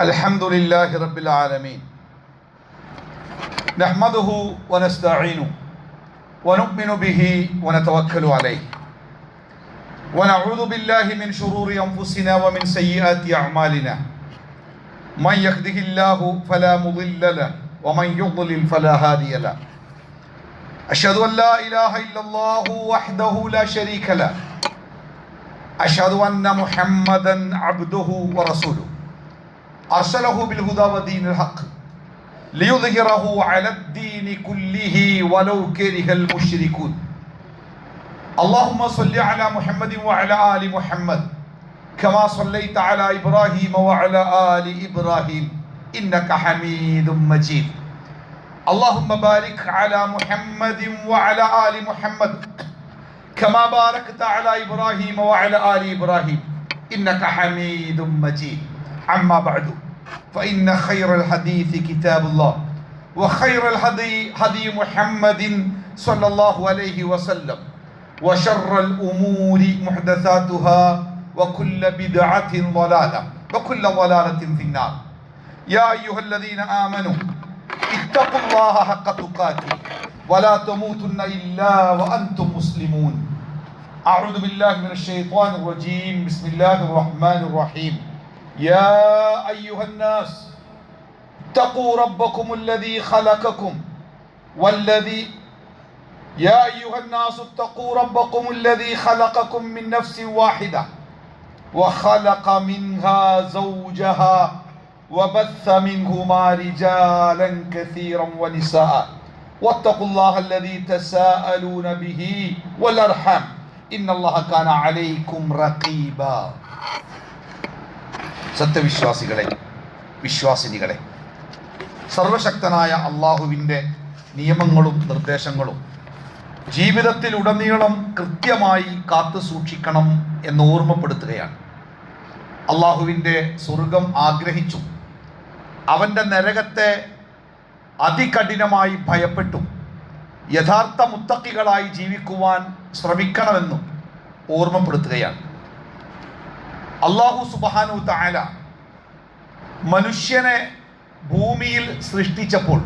الحمد لله رب العالمين نحمده ونستعينه ونؤمن به ونتوكل عليه ونعوذ بالله من شرور أنفسنا ومن سيئات أعمالنا من يهده الله فلا مضل له ومن يضلل فلا هادي له أشهد أن لا إله إلا الله وحده لا شريك له أشهد أن محمدا عبده ورسوله أرسله بالهدى ودين الحق ليظهره على الدين كله ولو كره المشركون اللهم صل على محمد وعلى آل محمد كما صليت على إبراهيم وعلى آل إبراهيم إنك حميد مجيد اللهم بارك على محمد وعلى آل محمد كما باركت على إبراهيم وعلى آل إبراهيم إنك حميد مجيد أما بعد فإن خير الحديث كتاب الله وخير الهدي هدي محمد صلى الله عليه وسلم وشر الأمور محدثاتها وكل بدعة ضلالة وكل ضلالة في النار يا أيها الذين آمنوا اتقوا الله حق تقاته ولا تموتن إلا وأنتم مسلمون أعوذ بالله من الشيطان الرجيم بسم الله الرحمن الرحيم يا أيها الناس اتقوا ربكم الذي خلقكم يا أيها الناس اتقوا ربكم الذي خلقكم من نفس واحدة وخلق منها زوجها وبث منهما رجالا كثيرا ونساء واتقوا الله الذي تساءلون به والأرحام إن الله كان عليكم رقيبا സത്യവിശ്വാസികളെ, വിശ്വാസിനികളെ, സർവശക്തനായ അള്ളാഹുവിൻ്റെ നിയമങ്ങളും നിർദ്ദേശങ്ങളും ജീവിതത്തിലുടനീളം കൃത്യമായി കാത്തു സൂക്ഷിക്കണം എന്ന് ഓർമ്മപ്പെടുത്തുകയാണ്. അള്ളാഹുവിൻ്റെ സ്വർഗം ആഗ്രഹിച്ചും അവൻ്റെ നരകത്തെ അതികഠിനമായി ഭയപ്പെട്ടും യഥാർത്ഥ മുത്തക്കികളായി ജീവിക്കുവാൻ ശ്രമിക്കണമെന്നും ഓർമ്മപ്പെടുത്തുകയാണ്. അല്ലാഹു സുബ്ഹാനഹു തആല മനുഷ്യനെ ഭൂമിയിൽ സൃഷ്ടിച്ചപ്പോൾ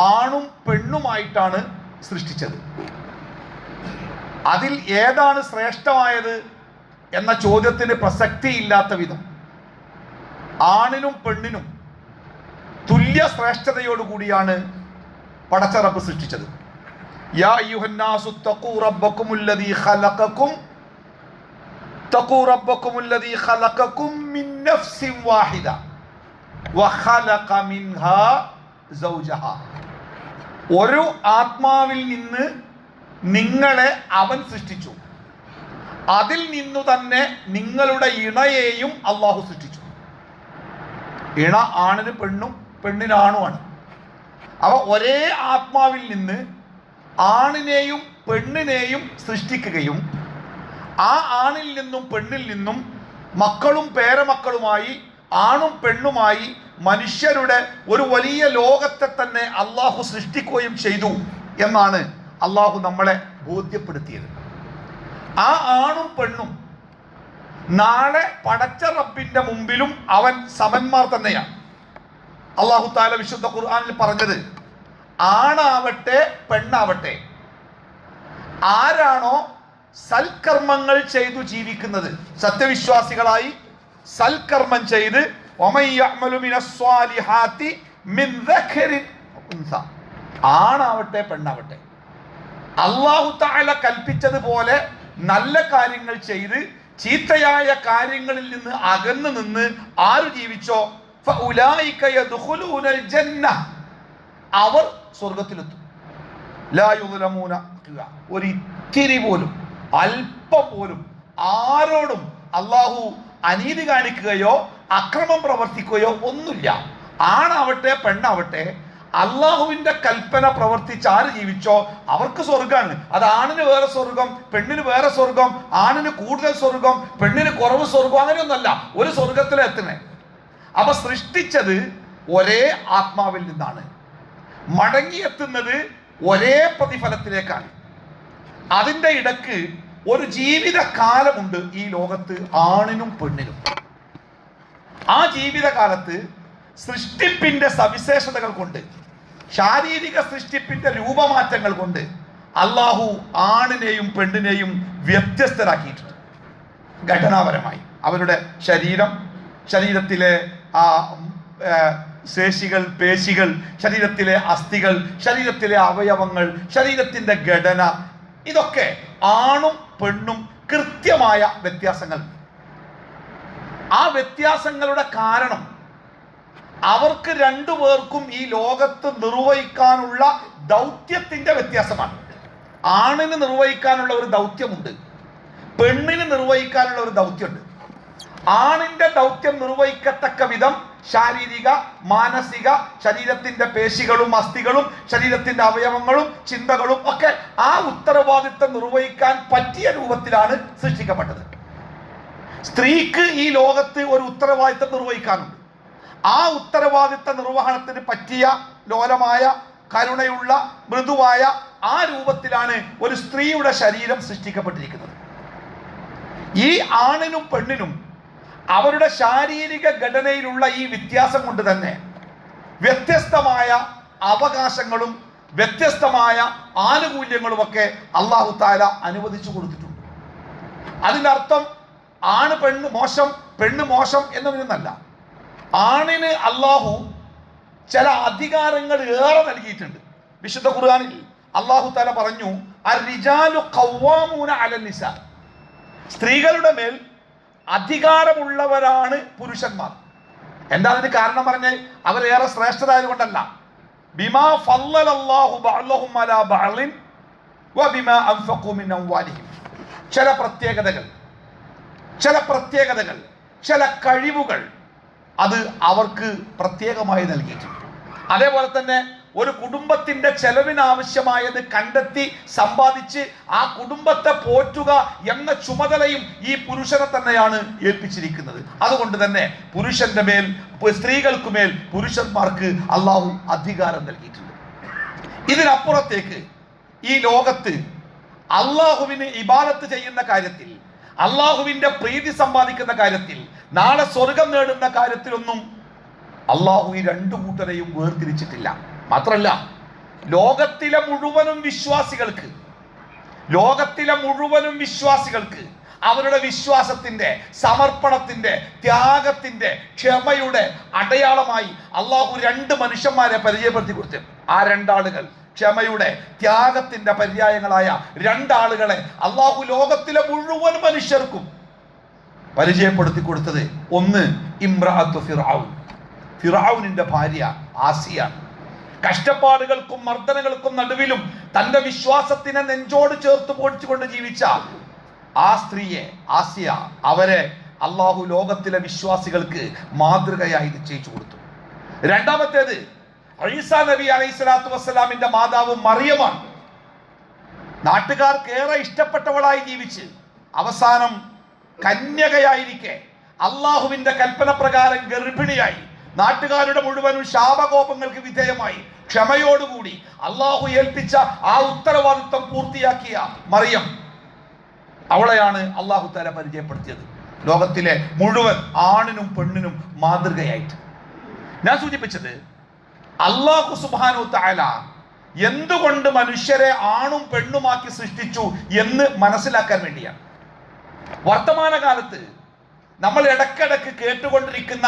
ആണും പെണ്ണുമായിട്ടാണ് സൃഷ്ടിച്ചത്. അതിൽ ഏതാണ് ശ്രേഷ്ഠമായത് എന്ന ചോദ്യത്തിന് പ്രസക്തിയില്ലാത്ത വിധം ആണിനും പെണ്ണിനും തുല്യ ശ്രേഷ്ഠതയോടുകൂടിയാണ് പടച്ച റബ്ബ് സൃഷ്ടിച്ചത്. യാ അയ്യുഹന്നാസു തഖൂ റബ്ബക്കുമുല്ലദീ ഖലഖക്കും اتقوا ربكم الذي خلقكم من نفس واحدة وخلق منها زوجها. ഒരു ആത്മാവിൽ നിന്ന് നിങ്ങളെ അവൻ സൃഷ്ടിച്ചു, അതിൽ നിന്നു തന്നെ നിങ്ങളുടെ ഇണയെയും അള്ളാഹു സൃഷ്ടിച്ചു. ഇണ ആണിന് പെണ്ണും പെണ്ണിന് ആണുമാണ്. അവ ഒരേ ആത്മാവിൽ നിന്ന് ആണിനെയും പെണ്ണിനെയും സൃഷ്ടിക്കുകയും ആ ആണിൽ നിന്നും പെണ്ണിൽ നിന്നും മക്കളും പേരമക്കളുമായി ആണും പെണ്ണുമായി മനുഷ്യരുടെ ഒരു വലിയ ലോകത്തെ തന്നെ അള്ളാഹു സൃഷ്ടിക്കുകയും ചെയ്തു എന്നാണ് അള്ളാഹു നമ്മളെ ബോധ്യപ്പെടുത്തിയത്. ആ ആണും പെണ്ണും നാളെ പടച്ച റബ്ബിന്റെ മുമ്പിലും അവൻ സമന്മാർ തന്നെയാണ്. അള്ളാഹു തആല വിശുദ്ധ ഖുർആനിൽ പറഞ്ഞത് ആണാവട്ടെ പെണ്ണാവട്ടെ ആരാണോ സൽക്കർമ്മങ്ങൾ ചെയ്തു ജീവിക്കുന്നത്, സത്യവിശ്വാസികളായി സൽക്കർമ്മം ചെയ്ത് ആണാവട്ടെ പെണ്ണാവട്ടെ അല്ലാഹു തആല കൽപ്പിച്ചതുപോലെ നല്ല കാര്യങ്ങൾ ചെയ്ത് ചീത്തയായ കാര്യങ്ങളിൽ നിന്ന് അകന്നു നിന്ന് ആര് ജീവിച്ചോ ഫഉലൈക യദ്ഖുലൂനൽ ജന്ന, അവർ സ്വർഗ്ഗത്തിലെത്തും. ലാ യുദ്ലമൂന, ഒരു ഇത്തിരി പോലും അല്പം പോലും ആരോടും അള്ളാഹു അനീതി കാണിക്കുകയോ അക്രമം പ്രവർത്തിക്കുകയോ ഒന്നുമില്ല. ആണാവട്ടെ പെണ്ണാവട്ടെ അള്ളാഹുവിന്റെ കൽപ്പന പ്രവർത്തിച്ച് ആര് ജീവിച്ചോ അവർക്ക് സ്വർഗമാണ്. അത് ആണിന് വേറെ സ്വർഗം, പെണ്ണിന് വേറെ സ്വർഗം, ആണിന് കൂടുതൽ സ്വർഗം, പെണ്ണിന് കുറവ് സ്വർഗം, അങ്ങനെയൊന്നല്ല. ഒരു സ്വർഗത്തിലെത്തണേ. അപ്പൊ സൃഷ്ടിച്ചത് ഒരേ ആത്മാവിൽ നിന്നാണ്, മടങ്ങിയെത്തുന്നത് ഒരേ പ്രതിഫലത്തിലേക്കാണ്. അതിൻ്റെ ഇടക്ക് ഒരു ജീവിത കാലമുണ്ട് ഈ ലോകത്ത് ആണിനും പെണ്ണിനും. ആ ജീവിതകാലത്ത് സൃഷ്ടിപ്പിന്റെ സവിശേഷതകൾ കൊണ്ട്, ശാരീരിക സൃഷ്ടിപ്പിന്റെ രൂപമാറ്റങ്ങൾ കൊണ്ട് അള്ളാഹു ആണിനെയും പെണ്ണിനെയും വ്യത്യസ്തരാക്കിയിട്ടുണ്ട്. ഘടനാപരമായി അവരുടെ ശരീരത്തിലെ ആ ശേഷികൾ, പേശികൾ, ശരീരത്തിലെ അസ്ഥികൾ, ശരീരത്തിലെ അവയവങ്ങൾ, ശരീരത്തിന്റെ ഘടന, ഇതൊക്കെ ആണും പെണ്ണും കൃത്യമായ വ്യത്യാസങ്ങൾ. ആ വ്യത്യാസങ്ങളുടെ കാരണം അവർക്ക് രണ്ടുപേർക്കും ഈ ലോകത്ത് നിർവഹിക്കാനുള്ള ദൗത്യത്തിന്റെ വ്യത്യാസമാണ്. ആണിന് നിർവഹിക്കാനുള്ള ഒരു ദൗത്യമുണ്ട്, പെണ്ണിന് നിർവഹിക്കാനുള്ള ഒരു ദൗത്യമുണ്ട്. ആണിന്റെ ദൗത്യം നിർവഹിക്കത്തക്ക വിധം ശാരീരിക, മാനസിക, ശരീരത്തിന്റെ പേശികളും അസ്ഥികളും ശരീരത്തിന്റെ അവയവങ്ങളും ചിന്തകളും ഒക്കെ ആ ഉത്തരവാദിത്തം നിർവഹിക്കാൻ പറ്റിയ രൂപത്തിലാണ് സൃഷ്ടിക്കപ്പെട്ടത്. സ്ത്രീക്ക് ഈ ലോകത്ത് ഒരു ഉത്തരവാദിത്തം നിർവഹിക്കാനുണ്ട്. ആ ഉത്തരവാദിത്ത നിർവഹണത്തിന് പറ്റിയ ലോലമായ, കരുണയുള്ള, മൃദുവായ ആ രൂപത്തിലാണ് ഒരു സ്ത്രീയുടെ ശരീരം സൃഷ്ടിക്കപ്പെട്ടിരിക്കുന്നത്. ഈ ആണിനും പെണ്ണിനും അവരുടെ ശാരീരിക ഘടനയിലുള്ള ഈ വ്യത്യാസം കൊണ്ട് തന്നെ വ്യത്യസ്തമായ അവകാശങ്ങളും വ്യത്യസ്തമായ ആനുകൂല്യങ്ങളുമൊക്കെ അല്ലാഹു തആല അനുവദിച്ചു കൊടുത്തിട്ടുണ്ട്. അതിൻ്റെ അർത്ഥം ആണ് പെണ്ണ് മോശം, പെണ്ണ് മോശം എന്നൊന്നല്ല. ആണിന് അല്ലാഹു ചില അധികാരങ്ങൾ ഏറെ നൽകിയിട്ടുണ്ട്. വിശുദ്ധ ഖുർആനിൽ അല്ലാഹു തആല പറഞ്ഞു, അർരിജാലു ഖവ്വാമൂന അലൻ നിസാ, സ്ത്രീകളുടെ മേൽ അധികാരമുള്ളവരാണ് പുരുഷന്മാർ. എന്താ അതിന് കാരണം പറഞ്ഞാൽ അവരേറെ ശ്രേഷ്ഠരായതുകൊണ്ടല്ല. ബിമാ ഫല്ലലല്ലാഹു ബഅ്ലഹും അലാ ബഅ്ലിൻ വബിമാ അൻഫഖൂ മിൻ അംവാലിഹിം, ചില പ്രത്യേകതകൾ, ചില കഴിവുകൾ അത് അവർക്ക് പ്രത്യേകമായി നൽകിയിട്ടുണ്ട്. അതേപോലെ തന്നെ ഒരു കുടുംബത്തിന്റെ ചെലവിനാവശ്യമായത് കണ്ടെത്തി സമ്പാദിച്ച് ആ കുടുംബത്തെ പോറ്റുക എന്ന ചുമതലയും ഈ പുരുഷനെ തന്നെയാണ് ഏൽപ്പിച്ചിരിക്കുന്നത്. അതുകൊണ്ട് തന്നെ പുരുഷന്റെ മേൽ, സ്ത്രീകൾക്കുമേൽ പുരുഷന്മാർക്ക് അള്ളാഹു അധികാരം നൽകിയിട്ടുണ്ട്. ഇതിനപ്പുറത്തേക്ക് ഈ ലോകത്ത് അള്ളാഹുവിന് ഇബാദത്ത് ചെയ്യുന്ന കാര്യത്തിൽ, അള്ളാഹുവിന്റെ പ്രീതി സമ്പാദിക്കുന്ന കാര്യത്തിൽ, നാളെ സ്വർഗം നേടുന്ന കാര്യത്തിലൊന്നും അള്ളാഹു ഈ രണ്ടു കൂട്ടരെയും വേർതിരിച്ചിട്ടില്ല. മാത്രമല്ല, ലോകത്തിലെ മുഴുവനും വിശ്വാസികൾക്ക് അവരുടെ വിശ്വാസത്തിന്റെ, സമർപ്പണത്തിന്റെ, ത്യാഗത്തിന്റെ, ക്ഷമയുടെ അടയാളമായി അള്ളാഹു രണ്ട് മനുഷ്യന്മാരെ പരിചയപ്പെടുത്തി കൊടുത്തു. ആ രണ്ടാളുകൾ, ക്ഷമയുടെ, ത്യാഗത്തിന്റെ പര്യായങ്ങളായ രണ്ടാളുകളെ അള്ളാഹു ലോകത്തിലെ മുഴുവൻ മനുഷ്യർക്കും പരിചയപ്പെടുത്തി കൊടുത്തത്. ഒന്ന് ഇംറഅത്തു ഫിർഔൻ, ഫിർഔനിന്റെ ഭാര്യ ആസിയ. കഷ്ടപ്പാടുകൾക്കും മർദ്ദനങ്ങൾക്കും നടുവിലും തന്റെ വിശ്വാസത്തിനെ നെഞ്ചോട് ചേർത്ത് പൊടിച്ചുകൊണ്ട് ജീവിച്ച ആ സ്ത്രീയെ, ആസിയ, അവരെ അള്ളാഹു ലോകത്തിലെ വിശ്വാസികൾക്ക് മാതൃകയായി നിശ്ചയിച്ചു കൊടുത്തു. രണ്ടാമത്തേത് ഈസാ നബി അലൈഹിസ്സലാത്തു വസ്സലാമിന്റെ മാതാവ് മറിയമാണ്. നാട്ടുകാർക്ക് ഏറെ ഇഷ്ടപ്പെട്ടവളായി ജീവിച്ച് അവസാനം കന്യകയായിരിക്കെ അള്ളാഹുവിന്റെ കൽപ്പന പ്രകാരം ഗർഭിണിയായി നാട്ടുകാരുടെ മുഴുവനും ശാപകോപങ്ങൾക്ക് വിധേയമായി ക്ഷമയോടുകൂടി അള്ളാഹു ഏൽപ്പിച്ച ആ ഉത്തരവാദിത്വം പൂർത്തിയാക്കിയ മറിയം, അവളെയാണ് അള്ളാഹു തആല പരിചയപ്പെടുത്തിയത് ലോകത്തിലെ മുഴുവൻ ആണിനും പെണ്ണിനും മാതൃകയായിട്ട്. ഞാൻ സൂചിപ്പിച്ചത് അല്ലാഹു സുബ്ഹാനഹു തആല എന്തുകൊണ്ട് മനുഷ്യരെ ആണും പെണ്ണുമാക്കി സൃഷ്ടിച്ചു എന്ന് മനസ്സിലാക്കാൻ വേണ്ടിയാണ്. വർത്തമാനകാലത്ത് നമ്മൾ ഇടക്കിടക്ക് കേട്ടുകൊണ്ടിരിക്കുന്ന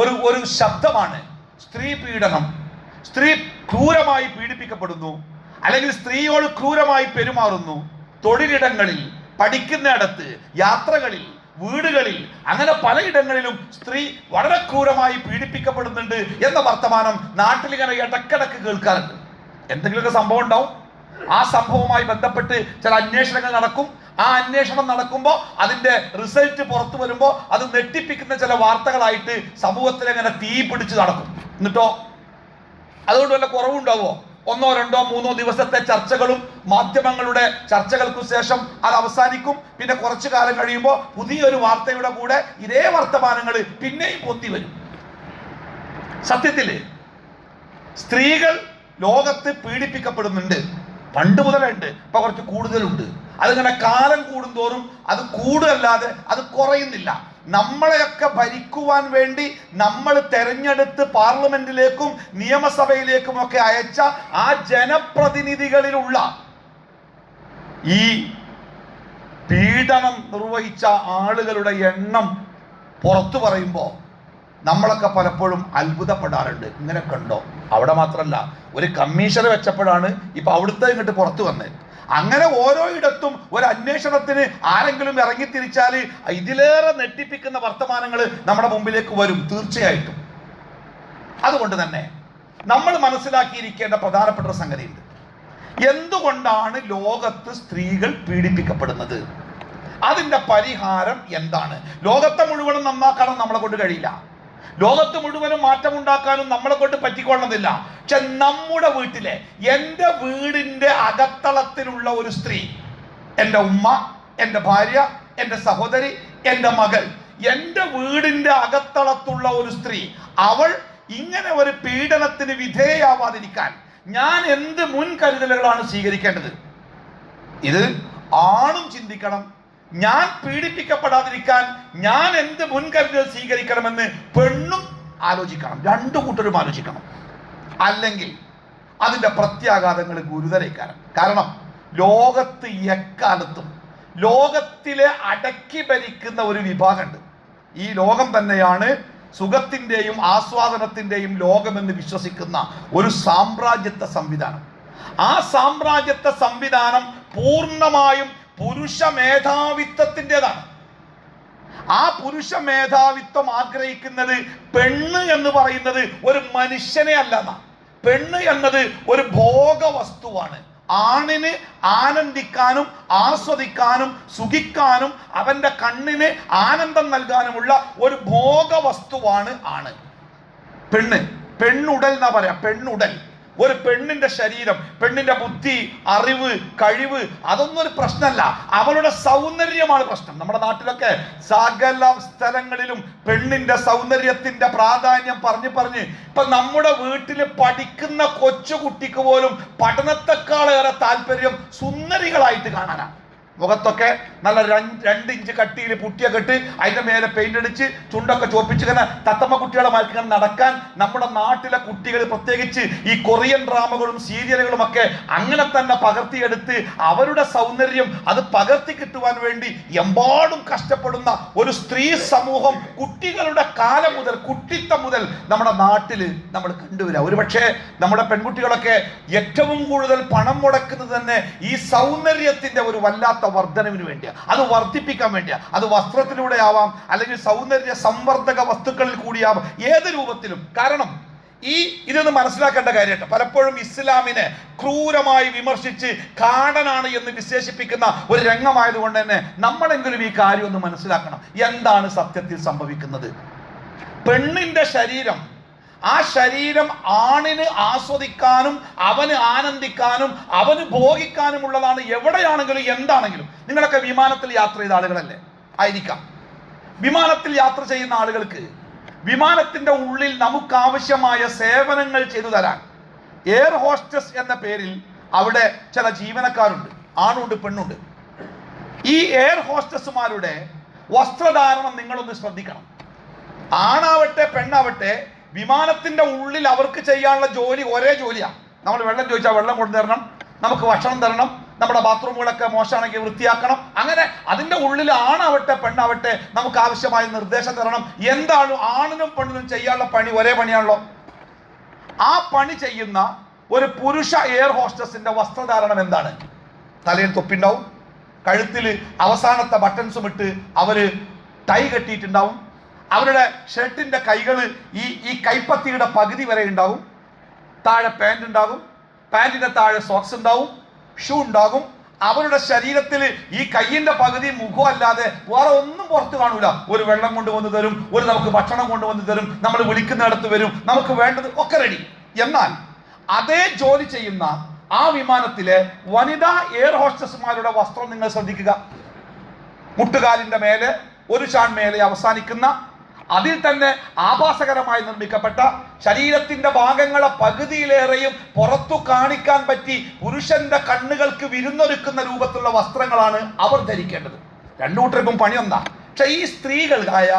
ഒരു ശബ്ദമാണ് സ്ത്രീ പീഡനം. സ്ത്രീ ക്രൂരമായി പീഡിപ്പിക്കപ്പെടുന്നു, അല്ലെങ്കിൽ സ്ത്രീയോട് ക്രൂരമായി പെരുമാറുന്നു. തൊഴിലിടങ്ങളിൽ, പഠിക്കുന്നിടത്ത്, യാത്രകളിൽ, വീടുകളിൽ, അങ്ങനെ പലയിടങ്ങളിലും സ്ത്രീ വളരെ ക്രൂരമായി പീഡിപ്പിക്കപ്പെടുന്നുണ്ട് എന്ന വർത്തമാനം നാട്ടിൽ ഇങ്ങനെ ഇടക്കിടക്ക് കേൾക്കാറുണ്ട്. എന്തെങ്കിലുമൊക്കെ സംഭവം ഉണ്ടാവും, ആ സംഭവവുമായി ബന്ധപ്പെട്ട് ചില അന്വേഷണങ്ങൾ നടക്കും. ആ അന്വേഷണം നടക്കുമ്പോൾ അതിന്റെ റിസൾട്ട് പുറത്തു വരുമ്പോൾ അത് നെട്ടിപ്പിക്കുന്ന ചില വാർത്തകളായിട്ട് സമൂഹത്തിൽ അങ്ങനെ തീ പിടിച്ച് നടക്കും. എന്നിട്ടോ അതുകൊണ്ട് വല്ല കുറവുണ്ടാവോ? 1, 2, 3 ദിവസത്തെ ചർച്ചകളും മാധ്യമങ്ങളുടെ ചർച്ചകൾക്കു ശേഷം അത് അവസാനിക്കും. പിന്നെ കുറച്ചു കാലം കഴിയുമ്പോൾ പുതിയൊരു വാർത്തയുടെ കൂടെ ഇതേ വർത്തമാനങ്ങൾ പിന്നെയും പൊത്തി വരും. സത്യത്തിൽ സ്ത്രീകൾ ലോകത്ത് പീഡിപ്പിക്കപ്പെടുന്നുണ്ട്, പണ്ട് മുതലുണ്ട്, ഇപ്പൊ കുറച്ച് കൂടുതലുണ്ട്. അതിങ്ങനെ കാലം കൂടുന്തോറും അത് കൂടുതലല്ലാതെ അത് കുറയുന്നില്ല. നമ്മളെയൊക്കെ ഭരിക്കുവാൻ വേണ്ടി നമ്മൾ തെരഞ്ഞെടുത്ത് പാർലമെന്റിലേക്കും നിയമസഭയിലേക്കും ഒക്കെ അയച്ച ആ ജനപ്രതിനിധികളിലുള്ള ഈ പീഡനം നിർവഹിച്ച ആളുകളുടെ എണ്ണം പുറത്തു പറയുമ്പോൾ നമ്മളൊക്കെ പലപ്പോഴും അത്ഭുതപ്പെടാറുണ്ട്. ഇങ്ങനെ കണ്ടോ? അവിടെ മാത്രമല്ല, ഒരു കമ്മീഷനെ വെച്ചപ്പോഴാണ് ഇപ്പൊ അവിടുത്തെ ഇങ്ങോട്ട് പുറത്തു വന്നത്. അങ്ങനെ ഓരോ ഇടത്തും ഒരു അന്വേഷണത്തിന് ആരെങ്കിലും ഇറങ്ങിത്തിരിച്ചാൽ ഇതിലേറെ നെട്ടിപ്പിക്കുന്ന വർത്തമാനങ്ങൾ നമ്മുടെ മുമ്പിലേക്ക് വരും തീർച്ചയായിട്ടും. അതുകൊണ്ട് തന്നെ നമ്മൾ മനസ്സിലാക്കിയിരിക്കേണ്ട പ്രധാനപ്പെട്ട സംഗതിയുണ്ട്. എന്തുകൊണ്ടാണ് ലോകത്ത് സ്ത്രീകൾ പീഡിപ്പിക്കപ്പെടുന്നത്? അതിന്റെ പരിഹാരം എന്താണ്? ലോകത്തെ മുഴുവനും നന്നാക്കാനും നമ്മളെ കൊണ്ട് കഴിയില്ല. ലോകത്ത് മുഴുവനും മാറ്റമുണ്ടാക്കാനും നമ്മളെ കൊണ്ട് പറ്റിക്കൊള്ളുന്നില്ല. പക്ഷെ നമ്മുടെ വീട്ടിലെ, എൻ്റെ വീടിന്റെ അകത്തളത്തിലുള്ള ഒരു സ്ത്രീ, എൻ്റെ ഉമ്മ, എൻ്റെ ഭാര്യ, എൻ്റെ സഹോദരി, എൻ്റെ മകൾ, എൻ്റെ വീടിന്റെ അകത്തളത്തുള്ള ഒരു സ്ത്രീ, അവൾ ഇങ്ങനെ ഒരു പീഡനത്തിന് വിധേയയാവാതിരിക്കാൻ ഞാൻ എന്ത് മുൻകരുതലുകളാണ് സ്വീകരിക്കേണ്ടത്? ഇത് ആണും ചിന്തിക്കണം. ഞാൻ പീഡിപ്പിക്കപ്പെടാതിരിക്കാൻ ഞാൻ എന്ത് മുൻകരുതൽ സ്വീകരിക്കണമെന്ന് പെണ്ണും ആലോചിക്കണം. രണ്ടു കൂട്ടരും ആലോചിക്കണം. അല്ലെങ്കിൽ അതിൻ്റെ പ്രത്യാഘാതങ്ങൾ ഗുരുതരേക്കാരം. കാരണം ലോകത്ത് എക്കാലത്തും ലോകത്തിലെ അടക്കി ഭരിക്കുന്ന ഒരു വിഭാഗമുണ്ട്. ഈ ലോകം തന്നെയാണ് സുഖത്തിൻ്റെയും ആസ്വാദനത്തിൻ്റെയും ലോകമെന്ന് വിശ്വസിക്കുന്ന ഒരു സാമ്രാജ്യത്വ സംവിധാനം. ആ സാമ്രാജ്യത്വ സംവിധാനം പൂർണ്ണമായും പുരുഷ മേധാവിത്വത്തിൻ്റെതാണ്. ആ പുരുഷ മേധാവിത്വം ആഗ്രഹിക്കുന്നത് പെണ്ണ് എന്ന് പറയുന്നത് ഒരു മനുഷ്യനെ അല്ല. പെണ്ണ് എന്നത് ഒരു ഭോഗ വസ്തുവാണ്. ആണിന് ആനന്ദിക്കാനും ആസ്വദിക്കാനും സുഖിക്കാനും അവന്റെ കണ്ണിന് ആനന്ദം നൽകാനുമുള്ള ഒരു ഭോഗ വസ്തുവാണ് ആണ്. പെണ്ണുടൽ എന്നാ പറയാ. പെണ്ണുടൽ, ഒരു പെണ്ണിന്റെ ശരീരം, പെണ്ണിന്റെ ബുദ്ധി, അറിവ്, കഴിവ്, അതൊന്നും ഒരു പ്രശ്നമല്ല. അവളുടെ സൗന്ദര്യമാണ് പ്രശ്നം. നമ്മുടെ നാട്ടിലൊക്കെ സകല സ്ഥലങ്ങളിലും പെണ്ണിന്റെ സൗന്ദര്യത്തിന്റെ പ്രാധാന്യം പറഞ്ഞ് ഇപ്പൊ നമ്മുടെ വീട്ടിൽ പഠിക്കുന്ന കൊച്ചുകുട്ടിക്ക് പോലും പഠനത്തെക്കാളേറെ താല്പര്യം സുന്ദരികളായിട്ട് കാണാനാണ്. മുഖത്തൊക്കെ നല്ല 2 ഇഞ്ച് കട്ടിയിൽ പുട്ടിയൊക്കെ ഇട്ട് അതിന്റെ മേലെ പെയിന്റ് അടിച്ച് ചുണ്ടൊക്കെ ചോപ്പിച്ച് ഇങ്ങനെ തത്തമ്മ കുട്ടികളെ മാറ്റി നടക്കാൻ നമ്മുടെ നാട്ടിലെ കുട്ടികൾ, പ്രത്യേകിച്ച് ഈ കൊറിയൻ ഡ്രാമകളും സീരിയലുകളും ഒക്കെ അങ്ങനെ തന്നെ പകർത്തിയെടുത്ത് അവരുടെ സൗന്ദര്യം അത് പകർത്തി കിട്ടുവാൻ വേണ്ടി എമ്പാടും കഷ്ടപ്പെടുന്ന ഒരു സ്ത്രീ സമൂഹം കുട്ടികളുടെ കാലം മുതൽ, കുട്ടിത്തം മുതൽ നമ്മുടെ നാട്ടിൽ നമ്മൾ കണ്ടുവരാം. ഒരുപക്ഷെ നമ്മുടെ പെൺകുട്ടികളൊക്കെ ഏറ്റവും കൂടുതൽ പണം മുടക്കുന്നത് തന്നെ ഈ സൗന്ദര്യത്തിന്റെ ഒരു വല്ലാത്ത വർധനവിന് വേണ്ടിയാ, അത് വർദ്ധിപ്പിക്കാൻ വേണ്ടിയാ. അത് വസ്ത്രത്തിലൂടെ ആവാം, അല്ലെങ്കിൽ സൗന്ദര്യ സംവർദ്ധക വസ്തുക്കളിൽ കൂടിയാവാം, ഏത് രൂപത്തിലും. കാരണം ഇതൊന്ന് മനസ്സിലാക്കേണ്ട കാര്യമായിട്ട് പലപ്പോഴും ഇസ്ലാമിനെ ക്രൂരമായി വിമർശിച്ച് കാടനാണ് എന്ന് വിശേഷിപ്പിക്കുന്ന ഒരു രംഗമായതുകൊണ്ട് തന്നെ നമ്മളെങ്കിലും ഈ കാര്യം ഒന്ന് മനസ്സിലാക്കണം. എന്താണ് സത്യത്തിൽ സംഭവിക്കുന്നത്? പെണ്ണിന്റെ ശരീരം, ആ ശരീരം ആണിന് ആസ്വദിക്കാനും അവന് ആനന്ദിക്കാനും അവന് ഭോഗിക്കാനുമുള്ളതാണ്. എവിടെയാണെങ്കിലും എന്താണെങ്കിലും. നിങ്ങളൊക്കെ വിമാനത്തിൽ യാത്ര ചെയ്ത ആളുകളല്ലേ ആയിരിക്കാം. വിമാനത്തിൽ യാത്ര ചെയ്യുന്ന ആളുകൾക്ക് വിമാനത്തിന്റെ ഉള്ളിൽ നമുക്ക് ആവശ്യമായ സേവനങ്ങൾ ചെയ്തു തരാൻ എയർ ഹോസ്റ്റസ് എന്ന പേരിൽ അവിടെ ചില ജീവനക്കാരുണ്ട്. ആണുണ്ട്, പെണ്ണുണ്ട്. ഈ എയർ ഹോസ്റ്റസുമാരുടെ വസ്ത്രധാരണം നിങ്ങളൊന്ന് ശ്രദ്ധിക്കണം. ആണാവട്ടെ പെണ്ണാവട്ടെ, വിമാനത്തിന്റെ ഉള്ളിൽ അവർക്ക് ചെയ്യാനുള്ള ജോലി ഒരേ ജോലിയാണ്. നമ്മൾ വെള്ളം ചോദിച്ചാൽ വെള്ളം കൊണ്ടുതരണം, നമുക്ക് ഭക്ഷണം തരണം, നമ്മുടെ ബാത്റൂമുകളൊക്കെ മോശമാണെങ്കിൽ വൃത്തിയാക്കണം. അങ്ങനെ അതിന്റെ ഉള്ളിൽ ആണാവട്ടെ പെണ്ണാവട്ടെ നമുക്ക് ആവശ്യമായ നിർദ്ദേശം തരണം. എന്താണ് ആണിനും പെണ്ണിനും ചെയ്യാനുള്ള പണി? ഒരേ പണിയാണല്ലോ. ആ പണി ചെയ്യുന്ന ഒരു പുരുഷ എയർ ഹോസ്റ്റസിന്റെ വസ്ത്രധാരണം എന്താണ്? തലയിൽ തൊപ്പിണ്ടാവും, കഴുത്തിൽ അവസാനത്തെ ബട്ടൺസും ഇട്ട് അവര് ടൈ കെട്ടിയിട്ടുണ്ടാവും. അവരുടെ ഷർട്ടിന്റെ കൈകൾ ഈ കൈപ്പത്തിയുടെ പകുതി വരെ ഉണ്ടാവും. താഴെ പാൻറ് ഉണ്ടാകും, പാൻറിന്റെ താഴെ സോക്സ് ഉണ്ടാവും, ഷൂ ഉണ്ടാകും. അവരുടെ ശരീരത്തിൽ ഈ കയ്യിന്റെ പകുതി മുഖമല്ലാതെ വേറെ ഒന്നും പുറത്ത് കാണൂല. ഒരു വെള്ളം കൊണ്ടുവന്ന് തരും, ഒരു നമുക്ക് ഭക്ഷണം കൊണ്ടുവന്ന് തരും, നമ്മൾ വിളിക്കുന്നിടത്ത് വരും, നമുക്ക് വേണ്ടത് ഒക്കെ റെഡി. എന്നാൽ അതേ ജോലി ചെയ്യുന്ന ആ വിമാനത്തിലെ വനിതാ എയർ ഹോസ്റ്റസുമാരുടെ വസ്ത്രം നിങ്ങൾ ശ്രദ്ധിക്കുക. മുട്ടുകാലിന്റെ മേലെ ഒരു ചാൺ മേലെ അവസാനിക്കുന്ന, അതിൽ തന്നെ ആഭാസകരമായി നിർമ്മിക്കപ്പെട്ട, ശരീരത്തിന്റെ ഭാഗങ്ങളെ പകുതിയിലേറെയും പുറത്തു കാണിക്കാൻ പറ്റി പുരുഷന്റെ കണ്ണുകൾക്ക് വിരുന്നൊരുക്കുന്ന രൂപത്തിലുള്ള വസ്ത്രങ്ങളാണ് അവർ ധരിക്കേണ്ടത്. രണ്ടു കൂട്ടർക്കും പണിയൊന്നാ. പക്ഷെ ഈ സ്ത്രീകളായ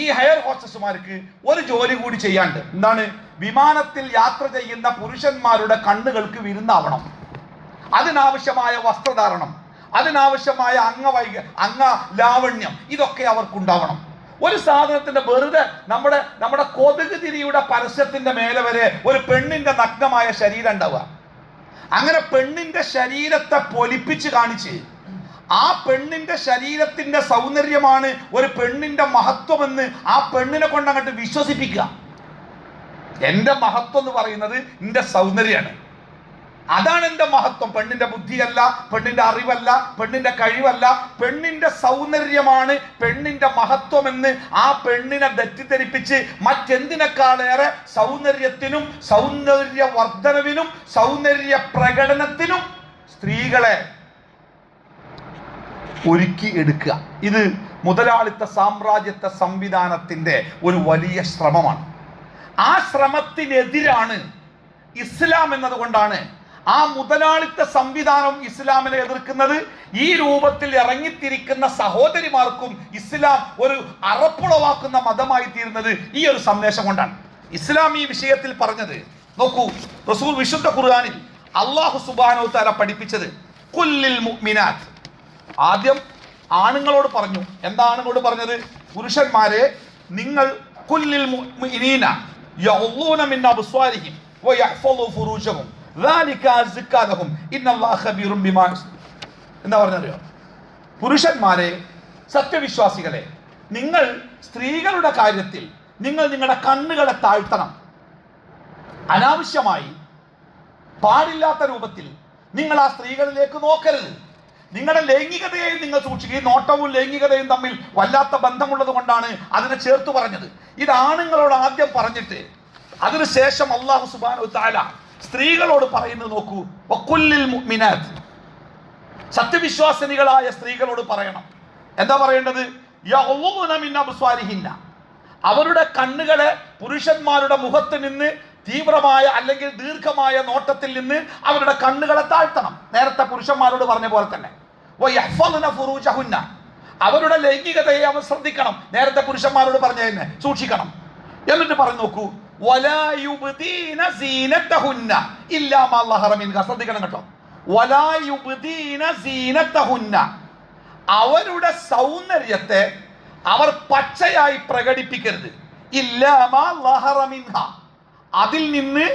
ഈ ഹെയർ ഹോസ്റ്റസുമാർക്ക് ഒരു ജോലി കൂടി ചെയ്യാണ്ട്. എന്താണ്? വിമാനത്തിൽ യാത്ര ചെയ്യുന്ന പുരുഷന്മാരുടെ കണ്ണുകൾക്ക് വിരുന്നാവണം. അതിനാവശ്യമായ വസ്ത്രധാരണം, അതിനാവശ്യമായ അംഗ ലാവണ്യം, ഇതൊക്കെ അവർക്കുണ്ടാവണം. ഒരു സാധനത്തിന്റെ വെറുതെ നമ്മുടെ കൊതുക് തിരിയുടെ പരസ്യത്തിന്റെ മേലെ വരെ ഒരു പെണ്ണിന്റെ നഗ്നമായ ശരീരം ഉണ്ടാവുക. അങ്ങനെ പെണ്ണിന്റെ ശരീരത്തെ പൊലിപ്പിച്ച് കാണിച്ച് ആ പെണ്ണിന്റെ ശരീരത്തിന്റെ സൗന്ദര്യമാണ് ഒരു പെണ്ണിന്റെ മഹത്വമെന്ന് ആ പെണ്ണിനെ കൊണ്ട് അങ്ങോട്ട് വിശ്വസിപ്പിക്കുക. എന്റെ മഹത്വം എന്ന് പറയുന്നത് എന്റെ സൗന്ദര്യമാണ്, അതാണ് എന്റെ മഹത്വം. പെണ്ണിന്റെ ബുദ്ധിയല്ല, പെണ്ണിന്റെ അറിവല്ല, പെണ്ണിന്റെ കഴിവല്ല, പെണ്ണിന്റെ സൗന്ദര്യമാണ് പെണ്ണിന്റെ മഹത്വമെന്ന് ആ പെണ്ണിനെ തെറ്റിദ്ധരിപ്പിച്ച് മറ്റെന്തിനേക്കാളേറെ സൗന്ദര്യത്തിനും സൗന്ദര്യവർദ്ധനവിനും സൗന്ദര്യ പ്രകടനത്തിനും സ്ത്രീകളെ ഒരുക്കി എടുക്കുക. ഇത് മുതലാളിത്ത സാമ്രാജ്യത്വ സംവിധാനത്തിന്റെ ഒരു വലിയ ശ്രമമാണ്. ആ ശ്രമത്തിനെതിരാണ് ഇസ്ലാം എന്നതുകൊണ്ടാണ് ആ മുതലാളിത്ത സംവിധാനം ഇസ്ലാമിനെ എതിർക്കുന്നത്. ഈ രൂപത്തിൽ ഇറങ്ങിത്തിരിക്കുന്ന സഹോദരിമാർക്കും ഇസ്ലാം ഒരു അറപ്പുളവാക്കുന്ന മതമായി തീരുന്നത് ഈ ഒരു സന്ദേശം കൊണ്ടാണ്. ഇസ്ലാം ഈ വിഷയത്തിൽ പറഞ്ഞത് നോക്കൂ, റസൂൽ വിശുദ്ധ ഖുർആനിൽ അല്ലാഹു സുബ്ഹാനഹു വ തആല പഠിപ്പിച്ചത് ഖുല്ലിൽ മുഅ്മിനാത്ത്. ആദ്യം ആണുങ്ങളോട് പറഞ്ഞു. എന്താ ആണുങ്ങളോട് പറഞ്ഞത്? പുരുഷന്മാരെ നിങ്ങൾ ഖുല്ലിൽ മുഅ്മിനീന യഗ്ളൂന മിൻ അബ്സ്വാരിഹിം വയഹ്ഫളു ഫുറൂജഹും ദാലിക അസ്കാ ലഹും ഇന്നല്ലാഹ ഖബീറുൻ ബിമാ. എന്താ പറഞ്ഞറിയോ? പുരുഷന്മാരെ, സത്യവിശ്വാസികളെ, നിങ്ങൾ സ്ത്രീകളുടെ കാര്യത്തിൽ നിങ്ങൾ നിങ്ങളുടെ കണ്ണുകളെ താഴ്ത്തണം. അനാവശ്യമായി പാടില്ലാത്ത രൂപത്തിൽ നിങ്ങൾ ആ സ്ത്രീകളിലേക്ക് നോക്കരുത്. നിങ്ങളുടെ ലൈംഗികതയെ നിങ്ങൾ സൂക്ഷിക്കുക. ഈ നോട്ടവും ലൈംഗികതയും തമ്മിൽ വല്ലാത്ത ബന്ധമുള്ളത് കൊണ്ടാണ് അതിനെ ചേർത്ത് പറഞ്ഞത്. ഇത് ആണുങ്ങളോട് ആദ്യം പറഞ്ഞിട്ട് അതിനുശേഷം അല്ലാഹു സുബ്ഹാനഹു വ തആല സ്ത്രീകളോട് പറയുന്നത് നോക്കൂ. വഖുല്ലിൽ മുഅ്മിനാത്ത്, സത്യവിശ്വാസിനികളായ സ്ത്രീകളോട് പറയണം. എന്താ പറയേണ്ടത്? യഗ്ളൂന മിൻ അബ്സ്വാരിഹിന്ന, അവരുടെ കണ്ണുകളെ പുരുഷന്മാരുടെ മുഖത്ത് നിന്ന് തീവ്രമായ അല്ലെങ്കിൽ ദീർഘമായ നോട്ടത്തിൽ നിന്ന് അവരുടെ കണ്ണുകളെ താഴ്ത്തണം. നേരത്തെ പുരുഷന്മാരോട് പറഞ്ഞ പോലെ തന്നെ. വയഹ്ഫളുന ഫുറൂജഹുന്ന, അവരുടെ ലൈംഗികതയെ അവർ ശ്രദ്ധിക്കണം. നേരത്തെ പുരുഷന്മാരോട് പറഞ്ഞതിനെ സൂക്ഷിക്കണം. എന്നിട്ട് പറഞ്ഞു നോക്കൂ, വലാ യുബ്ദീന സീനതഹുന്ന ഇല്ലാ മാ ളഹറ മിൻഹ. ശ്രദ്ധിക്കണം കേട്ടോ. വലാ യുബ്ദീന സീനതഹുന്ന, അവരുടെ സൗന്ദര്യത്തെ അവർ പച്ചയായി പ്രകടിപ്പിക്കരുത്. ഇല്ലാ മാ ളഹറ മിൻഹ, അതിൽ നിന്ന്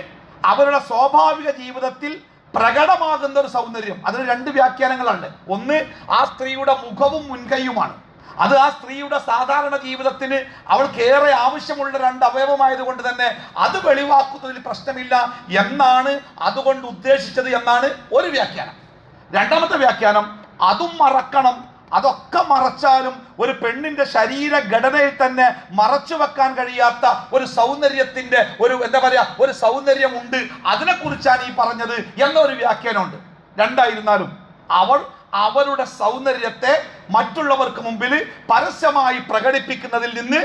അവരുടെ സ്വാഭാവിക ജീവിതത്തിൽ പ്രകടമാകുന്ന ഒരു സൗന്ദര്യം. അതിന് രണ്ട് വ്യാഖ്യാനങ്ങളുണ്ട്. ഒന്ന്, ആ സ്ത്രീയുടെ മുഖവും മുൻകൈയുമാണ്. അത് ആ സ്ത്രീയുടെ സാധാരണ ജീവിതത്തിന് അവൾക്ക് ഏറെ ആവശ്യമുള്ള രണ്ട് അവയവമായതുകൊണ്ട് തന്നെ അത് വെളിവാക്കുന്നതിൽ പ്രശ്നമില്ല എന്നാണ് അതുകൊണ്ട് ഉദ്ദേശിച്ചത് എന്നാണ് ഒരു വ്യാഖ്യാനം. രണ്ടാമത്തെ വ്യാഖ്യാനം, അതും മറക്കണം. അതൊക്കെ മറച്ചാലും ഒരു പെണ്ണിന്റെ ശരീരഘടനയിൽ തന്നെ മറച്ചു വെക്കാൻ കഴിയാത്ത ഒരു സൗന്ദര്യത്തിന്റെ ഒരു സൗന്ദര്യമുണ്ട്, അതിനെക്കുറിച്ചാണ് ഈ പറഞ്ഞത് എന്നൊരു വ്യാഖ്യാനമുണ്ട്. രണ്ടായിരുന്നാലും അവരുടെ സൗന്ദര്യത്തെ മറ്റുള്ളവർക്ക് മുമ്പിൽ പരസ്യമായി പ്രകടിപ്പിക്കുന്നതിൽ നിന്ന്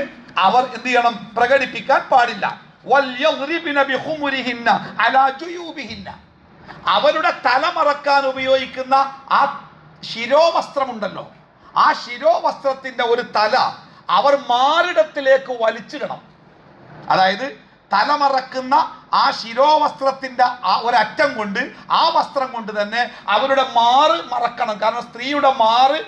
അവർ എന്ത് ചെയ്യണം? പ്രകടിപ്പിക്കാൻ പാടില്ല. വൽയദ്രിബ്ന ബിഖുമുരിഹിന്ന അലാ ജുയൂബിഹിന്ന, അവരുടെ തല മറക്കാൻ ഉപയോഗിക്കുന്ന ആ ശിരോവസ്ത്രമുണ്ടല്ലോ, ആ ശിരോവസ്ത്രത്തിന്റെ ഒരു തല അവർ മാറിടത്തിലേക്ക് വലിച്ചിടണം. അതായത് തലമറക്കുന്ന ആ ശിരോവസ്ത്രത്തിന്റെ ആ ഒരറ്റം കൊണ്ട്, ആ വസ്ത്രം കൊണ്ട് തന്നെ അവരുടെ മാറ് മറക്കണം. കാരണം സ്ത്രീയുടെ മാറ്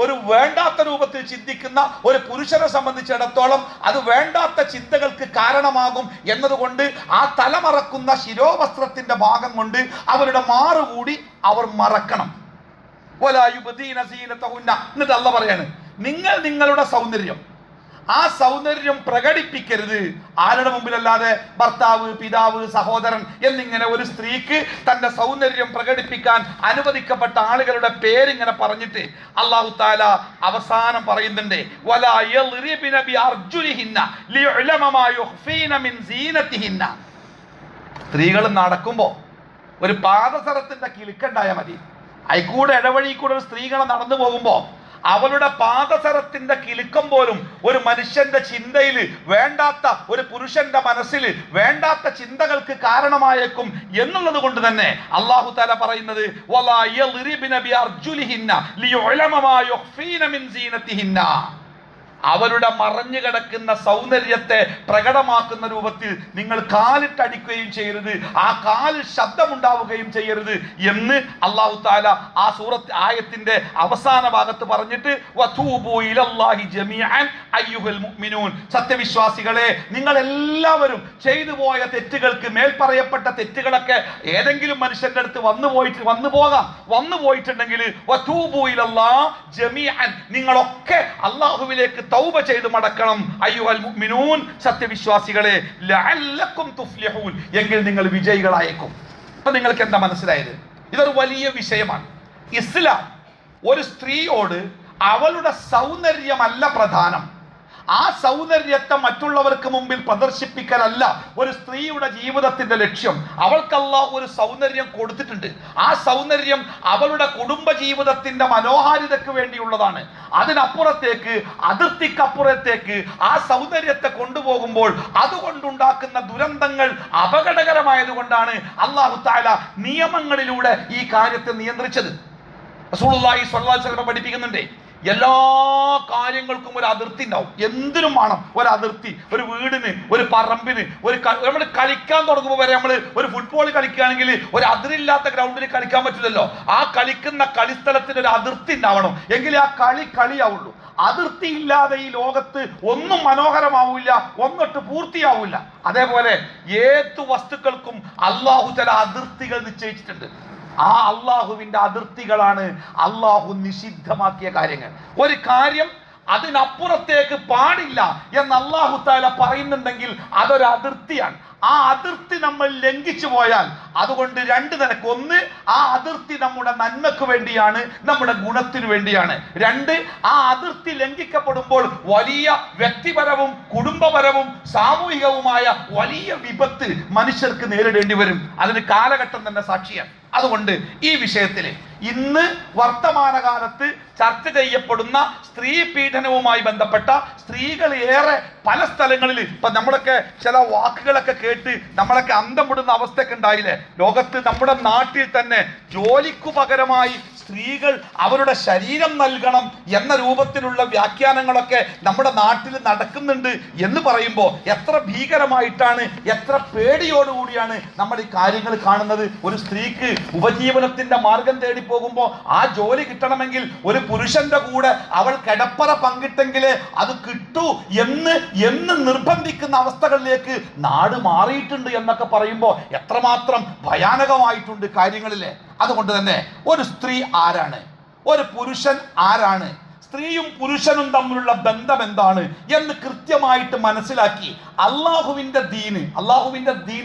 ഒരു വേണ്ടാത്ത രൂപത്തിൽ ചിന്തിക്കുന്ന ഒരു പുരുഷനെ സംബന്ധിച്ചിടത്തോളം അത് വേണ്ടാത്ത ചിന്തകൾക്ക് കാരണമാകും എന്നതുകൊണ്ട് ആ തലമറക്കുന്ന ശിരോവസ്ത്രത്തിന്റെ ഭാഗം കൊണ്ട് അവരുടെ മാറ് കൂടി അവർ മറക്കണം. എന്നിട്ട് അല്ലാഹു പറയാണ്, നിങ്ങൾ നിങ്ങളുടെ സൗന്ദര്യം, ആ സൗന്ദര്യം പ്രകടിപ്പിക്കരുത്. ആരുടെ മുമ്പിലല്ലാതെ? ഭർത്താവ്, പിതാവ്, സഹോദരൻ എന്നിങ്ങനെ ഒരു സ്ത്രീക്ക് തന്റെ സൗന്ദര്യം പ്രകടിപ്പിക്കാൻ അനുവദിക്കപ്പെട്ട ആളുകളുടെ പേരിങ്ങനെ പറഞ്ഞിട്ട് അല്ലാഹു തആല അവസാനം പറയുന്നുണ്ട്, വലാ യദ്രിബ്ന ബിഅർജുലിഹിന്ന ലിയുഅലമ മാ യുഖ്ഫീന മിൻ സീനതിഹിന്ന. സ്ത്രീകൾ നടക്കുമ്പോൾ ഒരു പാദസരത്തിന്റെ കിലുക്കുണ്ടായാൽ മതി. അയക്കൂടെ ഇടവഴി കൂടെ ഒരു സ്ത്രീകളെ നടന്നു പോകുമ്പോൾ അവളുടെ പാദസരത്തിന്റെ കിലുക്കം പോലും ഒരു മനുഷ്യന്റെ ചിന്തയിൽ വേണ്ടാത്ത, ഒരു പുരുഷന്റെ മനസ്സിൽ വേണ്ടാത്ത ചിന്തകൾക്ക് കാരണമായേക്കും എന്നുള്ളത് കൊണ്ട് തന്നെ അല്ലാഹു തആല പറയുന്നത് വലാ യദ്രിബ്ന ബിഅർജുലിഹിന്ന ലിയുഅലമ മാ യുഖ്ഫീന മിൻ സീനതിഹിന്ന. അവരുടെ മറഞ്ഞു കിടക്കുന്ന സൗന്ദര്യത്തെ പ്രകടമാക്കുന്ന രൂപത്തിൽ നിങ്ങൾ കാലിട്ടടിക്കുകയും ചെയ്യരുത്, ആ കാലിൽ ശബ്ദമുണ്ടാവുകയും ചെയ്യരുത് എന്ന് അല്ലാഹു തആല ആ സൂറത്ത് ആയത്തിന്റെ അവസാന ഭാഗത്ത് പറഞ്ഞിട്ട് വതൂബു ഇലല്ലാഹി ജമീഅൻ അയ്യുഹൽ മുഅ്മിനൂൻ, സത്യവിശ്വാസികളെ നിങ്ങൾ എല്ലാവരും ചെയ്തു പോയ തെറ്റുകൾക്ക്, മേൽ പറയപ്പെട്ട തെറ്റുകളൊക്കെ ഏതെങ്കിലും മനുഷ്യന്റെ അടുത്ത് വന്നു പോയിട്ടുണ്ടെങ്കിൽ വതൂബു ഇലല്ലാഹി ജമീഅൻ, നിങ്ങളൊക്കെ അല്ലാഹുവിലേക്ക് തൗബ ചെയ്ത് മടക്കണം. അയ്യുഹൽ മുഅ്മിനൂൻ, സത്യവിശ്വാസികളെ, ലഅല്ലക്കും തുഫ്ലിഹൂൻ, എങ്കിൽ നിങ്ങൾ വിജയികളായേക്കും. അപ്പൊ നിങ്ങൾക്ക് എന്താ മനസ്സിലായത്? ഇതൊരു വലിയ വിഷയമാണ്. ഇസ്ലാം ഒരു സ്ത്രീയോട് അവളുടെ സൗന്ദര്യമല്ല പ്രധാനം, ആ സൗന്ദര്യത്തെ മറ്റുള്ളവർക്ക് മുമ്പിൽ പ്രദർശിപ്പിക്കലല്ല ഒരു സ്ത്രീയുടെ ജീവിതത്തിന്റെ ലക്ഷ്യം. അവൾക്ക് അല്ലാഹു ഒരു സൗന്ദര്യം കൊടുത്തിട്ടുണ്ട്. ആ സൗന്ദര്യം അവളുടെ കുടുംബ ജീവിതത്തിന്റെ മനോഹാരിതയ്ക്ക് വേണ്ടിയുള്ളതാണ്. അതിനപ്പുറത്തേക്ക്, അതിർത്തിക്കപ്പുറത്തേക്ക് ആ സൗന്ദര്യത്തെ കൊണ്ടുപോകുമ്പോൾ അതുകൊണ്ടുണ്ടാക്കുന്ന ദുരന്തങ്ങൾ അപകടകരമായതുകൊണ്ടാണ് അല്ലാഹു തആല നിയമങ്ങളിലൂടെ ഈ കാര്യത്തെ നിയന്ത്രിച്ചത്. റസൂലുള്ളാഹി സ്വല്ലല്ലാഹു അലൈഹി വസല്ലം പഠിപ്പിക്കുന്നുണ്ട്, എല്ലാ കാര്യങ്ങൾക്കും ഒരു അതിർത്തി ഉണ്ടാവും. എന്തിനും വേണം ഒരു അതിർത്തി. ഒരു വീടിന്, ഒരു പറമ്പിന്, നമ്മൾ കളിക്കാൻ തുടങ്ങുമ്പോൾ വരെ നമ്മൾ ഒരു ഫുട്ബോൾ കളിക്കുകയാണെങ്കിൽ ഒരു അതിരില്ലാത്ത ഗ്രൗണ്ടിൽ കളിക്കാൻ പറ്റില്ലല്ലോ. ആ കളിക്കുന്ന കളിസ്ഥലത്തിന് ഒരു അതിർത്തി ഉണ്ടാവണം, എങ്കിലേ ആ കളിയാവുള്ളൂ. അതിർത്തി ഇല്ലാതെ ഈ ലോകത്ത് ഒന്നും മനോഹരമാവില്ല, ഒന്നിട്ട് പൂർത്തിയാവില്ല. അതേപോലെ ഏതു വസ്തുക്കൾക്കും അല്ലാഹു ചില അതിർത്തികൾ നിശ്ചയിച്ചിട്ടുണ്ട്. ആ അള്ളാഹുവിന്റെ അതിർത്തികളാണ് അള്ളാഹു നിഷിദ്ധമാക്കിയ കാര്യങ്ങൾ. ഒരു കാര്യം അതിനപ്പുറത്തേക്ക് പാടില്ല എന്ന് അല്ലാഹു തആല പറയുന്നുണ്ടെങ്കിൽ അതൊരു അതിർത്തിയാണ്. ആ അതിർത്തി നമ്മൾ ലംഘിച്ചു പോയാൽ അതുകൊണ്ട് രണ്ട് നിലക്ക്: ഒന്ന്, ആ അതിർത്തി നമ്മുടെ നന്മയ്ക്ക് വേണ്ടിയാണ്, നമ്മുടെ ഗുണത്തിനു വേണ്ടിയാണ്. രണ്ട്, ആ അതിർത്തി ലംഘിക്കപ്പെടുമ്പോൾ വലിയ വ്യക്തിപരവും കുടുംബപരവും സാമൂഹികവുമായ വലിയ വിപത്ത് മനുഷ്യർക്ക് നേരിടേണ്ടി വരും. അതിന് കാലഘട്ടം തന്നെ സാക്ഷിയാണ്. അതുകൊണ്ട് ഈ വിഷയത്തിൽ ഇന്ന് വർത്തമാനകാലത്ത് ചർച്ച ചെയ്യപ്പെടുന്ന സ്ത്രീ പീഡനവുമായി ബന്ധപ്പെട്ട സ്ത്രീകൾ ഏറെ പല സ്ഥലങ്ങളിൽ, ഇപ്പൊ നമ്മളൊക്കെ ചില വാക്കുകളൊക്കെ കേട്ട് നമ്മളൊക്കെ അന്തം വിടുന്ന അവസ്ഥയൊക്കെ ഉണ്ടായില്ലേ? ലോകത്ത് നമ്മുടെ നാട്ടിൽ തന്നെ ജോലിക്കു പകരമായി സ്ത്രീകൾ അവരുടെ ശരീരം നൽകണം എന്ന രൂപത്തിലുള്ള വ്യാഖ്യാനങ്ങളൊക്കെ നമ്മുടെ നാട്ടിൽ നടക്കുന്നുണ്ട് എന്ന് പറയുമ്പോൾ എത്ര ഭീകരമായിട്ടാണ്, എത്ര പേടിയോടുകൂടിയാണ് നമ്മൾ ഈ കാര്യങ്ങൾ കാണുന്നത്. ഒരു സ്ത്രീക്ക് ഉപജീവനത്തിന്റെ മാർഗം തേടി പോകുമ്പോൾ ആ ജോലി കിട്ടണമെങ്കിൽ ഒരു പുരുഷന്റെ കൂടെ അവൾ കിടപ്പറ പങ്കിട്ടെങ്കിലേ അത് കിട്ടൂ എന്ന് നിർബന്ധിക്കുന്ന അവസ്ഥകളിലേക്ക് നാട് മാറിയിട്ടുണ്ട് എന്നൊക്കെ പറയുമ്പോൾ എത്രമാത്രം ഭയാനകമായിട്ടുണ്ട് കാര്യങ്ങളിലെ. അതുകൊണ്ട് തന്നെ ഒരു സ്ത്രീ ആരാണ്, ഒരു പുരുഷൻ ആരാണ്, സ്ത്രീയും പുരുഷനും തമ്മിലുള്ള ബന്ധം എന്താണ് എന്ന് കൃത്യമായിട്ട് മനസ്സിലാക്കി അള്ളാഹുവിന്റെ ദീൻ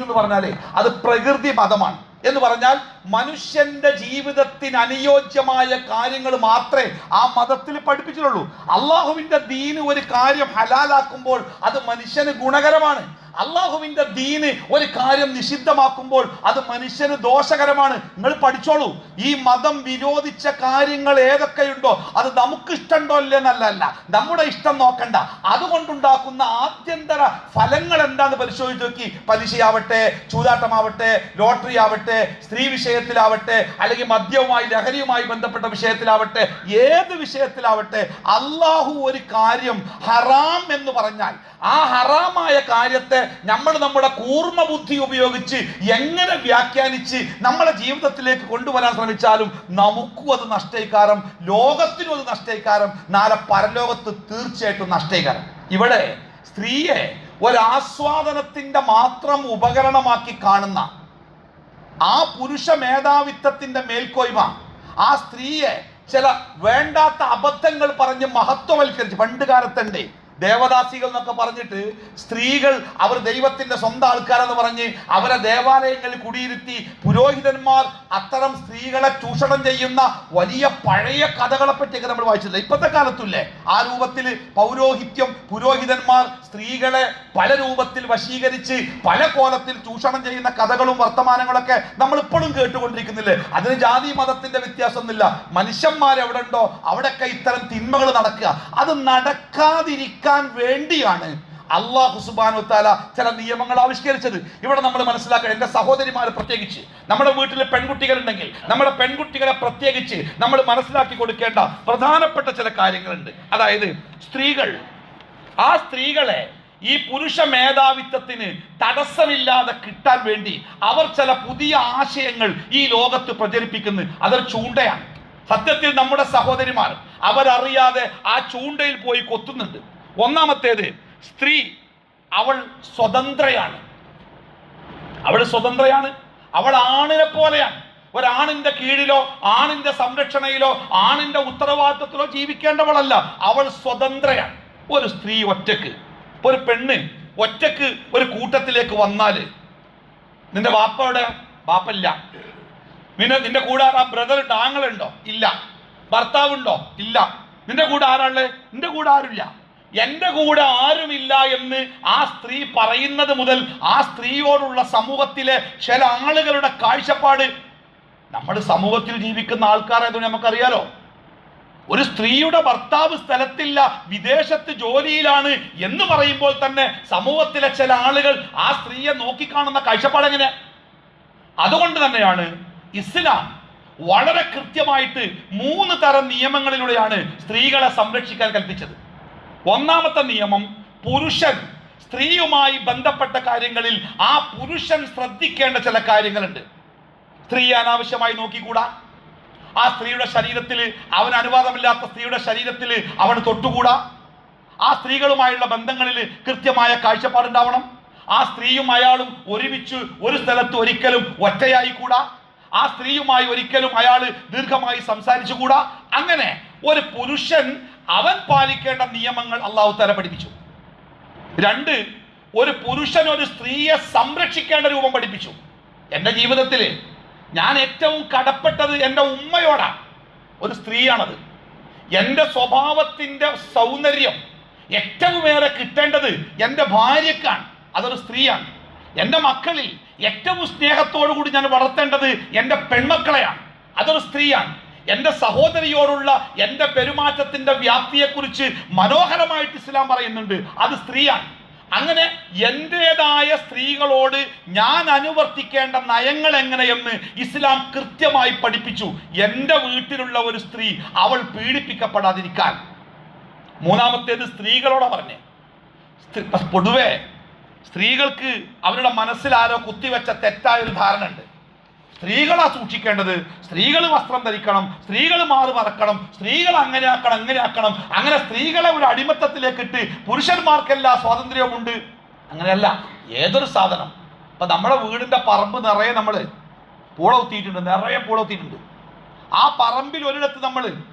എന്ന് പറഞ്ഞാലേ അത് പ്രകൃതി മതമാണ്. എന്ന് പറഞ്ഞാൽ മനുഷ്യന്റെ ജീവിതത്തിന് അനുയോജ്യമായ കാര്യങ്ങൾ മാത്രമേ ആ മതത്തിൽ പഠിപ്പിച്ചിട്ടുള്ളൂ. അള്ളാഹുവിന്റെ ദീന് ഒരു കാര്യം ഹലാലാക്കുമ്പോൾ അത് മനുഷ്യന് ഗുണകരമാണ്. അള്ളാഹുവിന്റെ ദീന് ഒരു കാര്യം നിഷിദ്ധമാക്കുമ്പോൾ അത് മനുഷ്യന് ദോഷകരമാണ്. നിങ്ങൾ പഠിച്ചോളൂ, ഈ മതം വിരോധിച്ച കാര്യങ്ങൾ ഏതൊക്കെയുണ്ടോ അത് നമുക്ക് ഇഷ്ടമുണ്ടോ ഇല്ലെന്നല്ല, നമ്മുടെ ഇഷ്ടം നോക്കണ്ട, അതുകൊണ്ടുണ്ടാക്കുന്ന ആഭ്യന്തര ഫലങ്ങൾ എന്താന്ന് പരിശോധിച്ച് നോക്കി. പലിശയാവട്ടെ, ചൂതാട്ടമാവട്ടെ, ലോട്ടറി ആവട്ടെ, സ്ത്രീ വിഷയത്തിലാവട്ടെ, അല്ലെങ്കിൽ മദ്യവുമായി ലഹരിയുമായി ബന്ധപ്പെട്ട വിഷയത്തിലാവട്ടെ, ഏത് വിഷയത്തിലാവട്ടെ, അള്ളാഹു ഒരു കാര്യം ഹറാം എന്ന് പറഞ്ഞാൽ ആ ഹറാമായ കാര്യത്തെ നമ്മൾ നമ്മുടെ കൂർമ്മ ബുദ്ധി ഉപയോഗിച്ച് എങ്ങനെ വ്യാഖ്യാനിച്ച് നമ്മുടെ ജീവിതത്തിലേക്ക് കൊണ്ടുവരാൻ ശ്രമിച്ചാലും നമുക്കും അത് നഷ്ടീകാരം, ലോകത്തിനും അത് നഷ്ടീകാരം, നാളെ പരലോകത്ത് തീർച്ചയായിട്ടും നഷ്ടീകാരം. ഇവിടെ സ്ത്രീയെ ഒരാസ്വാദനത്തിന്റെ മാത്രം ഉപകരണമാക്കി കാണുന്ന ആ പുരുഷ മേധാവിത്വത്തിന്റെ മേൽക്കോയ്മ, ആ സ്ത്രീയെ ചില വേണ്ടാത്ത അബദ്ധങ്ങൾ പറഞ്ഞ് മഹത്വവൽക്കരിച്ച്, പണ്ട് കാലത്തണ്ടേ ദേവദാസികൾ എന്നൊക്കെ പറഞ്ഞിട്ട് സ്ത്രീകൾ അവർ ദൈവത്തിന്റെ സ്വന്തം ആൾക്കാരെന്ന് പറഞ്ഞ് അവരെ ദേവാലയങ്ങളിൽ കുടിയിരുത്തി പുരോഹിതന്മാർ അത്തരം സ്ത്രീകളെ ചൂഷണം ചെയ്യുന്ന വലിയ പഴയ കഥകളെ പറ്റിയൊക്കെ നമ്മൾ വായിച്ചില്ല. ഇപ്പോഴത്തെ കാലത്തില്ലേ ആ രൂപത്തിൽ പൗരോഹിത്യം, പുരോഹിതന്മാർ സ്ത്രീകളെ പല രൂപത്തിൽ വശീകരിച്ച് പല കോലത്തിൽ ചൂഷണം ചെയ്യുന്ന കഥകളും വർത്തമാനങ്ങളൊക്കെ നമ്മൾ ഇപ്പോഴും കേട്ടുകൊണ്ടിരിക്കുന്നില്ലേ? അതിന് ജാതി മതത്തിന്റെ വ്യത്യാസമൊന്നുമില്ല. മനുഷ്യന്മാരെവിടെ ഉണ്ടോ അവിടെയൊക്കെ ഇത്തരം തിന്മകൾ നടക്കുക. അത് നടക്കാതിരിക്കാൻ വേണ്ടിയാണ് അല്ലാഹു സുബ്ഹാനഹു വ തആല ചില നിയമങ്ങൾ ആവിഷ്കരിച്ചത്. ഇവിടെ നമ്മൾ മനസ്സിലാക്കണം, എൻ്റെ സഹോദരിമാർ പ്രത്യേകിച്ച്, നമ്മുടെ വീട്ടിൽ പെൺകുട്ടികളുണ്ടെങ്കിൽ നമ്മുടെ പെൺകുട്ടികളെ പ്രത്യേകിച്ച് നമ്മൾ മനസ്സിലാക്കി കൊടുക്കേണ്ട പ്രധാനപ്പെട്ട ചില കാര്യങ്ങളുണ്ട്. അതായത് സ്ത്രീകൾ ആ സ്ത്രീകളെ ഈ പുരുഷ മേധാവിത്വത്തിന് തടസ്സമില്ലാതെ കിട്ടാൻ വേണ്ടി അവർ ചില പുതിയ ആശയങ്ങൾ ഈ ലോകത്ത് പ്രചരിപ്പിക്കുന്നു. അതൊരു ചൂണ്ടയാണ്. സത്യത്തിൽ നമ്മുടെ സഹോദരിമാർ അവരറിയാതെ ആ ചൂണ്ടയിൽ പോയി കൊത്തുന്നുണ്ട്. ഒന്നാമത്തേത്, സ്ത്രീ അവൾ സ്വതന്ത്രയാണ്. അവൾ ആണിനെ പോലെയാണ്. ഒരാണിന്റെ കീഴിലോ ആണിന്റെ സംരക്ഷണയിലോ ആണിന്റെ ഉത്തരവാദിത്വത്തിലോ ജീവിക്കേണ്ടവളല്ല. അവൾ സ്വതന്ത്രയാണ്. ഒരു സ്ത്രീ ഒറ്റക്ക്, ഒരു പെണ്ണ് ഒറ്റക്ക് ഒരു കൂട്ടത്തിലേക്ക് വന്നാൽ, നിന്റെ ബാപ്പയുടെ ബാപ്പല്ല, നിന്റെ കൂടെ ആരാ? ബ്രദർ ഉണ്ടോ? ആങ്ങളുണ്ടോ? ഇല്ല. ഭർത്താവുണ്ടോ? ഇല്ല. നിന്റെ കൂടെ ആരാള്? നിന്റെ കൂടെ ആരുമില്ല. എൻ്റെ കൂടെ ആരുമില്ല എന്ന് ആ സ്ത്രീ പറയുന്നത് മുതൽ ആ സ്ത്രീയോടുള്ള സമൂഹത്തിലെ ചില ആളുകളുടെ കാഴ്ചപ്പാട്, നമ്മൾ സമൂഹത്തിൽ ജീവിക്കുന്ന ആൾക്കാരായതുകൊണ്ട് നമുക്കറിയാലോ. ഒരു സ്ത്രീയുടെ ഭർത്താവ് സ്ഥലത്തില്ല, വിദേശത്ത് ജോലിയിലാണ് എന്ന് പറയുമ്പോൾ തന്നെ സമൂഹത്തിലെ ചില ആളുകൾ ആ സ്ത്രീയെ നോക്കിക്കാണുന്ന കാഴ്ചപ്പാട് എങ്ങനെ? അതുകൊണ്ട് തന്നെയാണ് ഇസ്ലാം വളരെ കൃത്യമായിട്ട് 3 തരം നിയമങ്ങളിലൂടെയാണ് സ്ത്രീകളെ സംരക്ഷിക്കാൻ കൽപ്പിച്ചത്. ഒന്നാമത്തെ നിയമം, പുരുഷൻ സ്ത്രീയുമായി ബന്ധപ്പെട്ട കാര്യങ്ങളിൽ ആ പുരുഷൻ ശ്രദ്ധിക്കേണ്ട ചില കാര്യങ്ങളുണ്ട്. സ്ത്രീയെ അനാവശ്യമായി നോക്കിക്കൂടാ. ആ സ്ത്രീയുടെ ശരീരത്തിൽ, അവന് അനുവാദമില്ലാത്ത സ്ത്രീയുടെ ശരീരത്തിൽ അവൻ തൊട്ടുകൂടാ. ആ സ്ത്രീകളുമായുള്ള ബന്ധങ്ങളിൽ കൃത്യമായ കാഴ്ചപ്പാടുണ്ടാവണം. ആ സ്ത്രീയും അയാളും ഒരുമിച്ച് ഒരു സ്ഥലത്ത് ഒരിക്കലും ഒറ്റയായി കൂടാ. ആ സ്ത്രീയുമായി ഒരിക്കലും അയാൾ ദീർഘമായി സംസാരിച്ചുകൂടാ. അങ്ങനെ ഒരു പുരുഷൻ അവൻ പാലിക്കേണ്ട നിയമങ്ങൾ അള്ളാഹു തആല പഠിപ്പിച്ചു. 2, ഒരു പുരുഷൻ ഒരു സ്ത്രീയെ സംരക്ഷിക്കേണ്ട രൂപം പഠിപ്പിച്ചു. എൻ്റെ ജീവിതത്തിൽ ഞാൻ ഏറ്റവും കടപ്പെട്ടത് എൻ്റെ ഉമ്മയോടാണ്. ഒരു സ്ത്രീയാണത്. എൻ്റെ സ്വഭാവത്തിൻ്റെ സൗന്ദര്യം ഏറ്റവുമേറെ കിട്ടേണ്ടത് എൻ്റെ ഭാര്യക്കാണ്. അതൊരു സ്ത്രീയാണ്. എൻ്റെ മക്കളിൽ ഏറ്റവും സ്നേഹത്തോടു കൂടി ഞാൻ വളർത്തേണ്ടത് എൻ്റെ പെൺമക്കളെയാണ്. അതൊരു സ്ത്രീയാണ്. എൻ്റെ സഹോദരിയോടുള്ള എൻ്റെ പെരുമാറ്റത്തിൻ്റെ വ്യാപ്തിയെക്കുറിച്ച് മനോഹരമായിട്ട് ഇസ്ലാം പറയുന്നുണ്ട്. അത് സ്ത്രീയാണ്. അങ്ങനെ എൻ്റേതായ സ്ത്രീകളോട് ഞാൻ അനുവർത്തിക്കേണ്ട നയങ്ങൾ എങ്ങനെയെന്ന് ഇസ്ലാം കൃത്യമായി പഠിപ്പിച്ചു. എൻ്റെ വീട്ടിലുള്ള ഒരു സ്ത്രീ അവൾ പീഡിപ്പിക്കപ്പെടാതിരിക്കാൻ. മൂന്നാമത്തേത് സ്ത്രീകളോട് പറഞ്ഞേ. പൊതുവെ സ്ത്രീകൾക്ക് അവരുടെ മനസ്സിൽ ആരോ കുത്തിവെച്ച തെറ്റായൊരു ധാരണ ഉണ്ട്. സ്ത്രീകളാ സൂക്ഷിക്കേണ്ടത്, സ്ത്രീകൾ വസ്ത്രം ധരിക്കണം, സ്ത്രീകൾ മാറി മറക്കണം, സ്ത്രീകൾ അങ്ങനെ ആക്കണം. അങ്ങനെ സ്ത്രീകളെ ഒരു അടിമത്തത്തിലേക്ക് ഇട്ട് പുരുഷന്മാർക്കെല്ലാ സ്വാതന്ത്ര്യവുമുണ്ട്. അങ്ങനെയല്ല. ഏതൊരു സാധനം, ഇപ്പം നമ്മുടെ വീടിൻ്റെ പറമ്പ് നിറയെ നമ്മൾ പൂളകുത്തിയിട്ടുണ്ട്, നിറയെ പൂളകുത്തിയിട്ടുണ്ട്. ആ പറമ്പിൽ ഒരിടത്ത് നമ്മൾ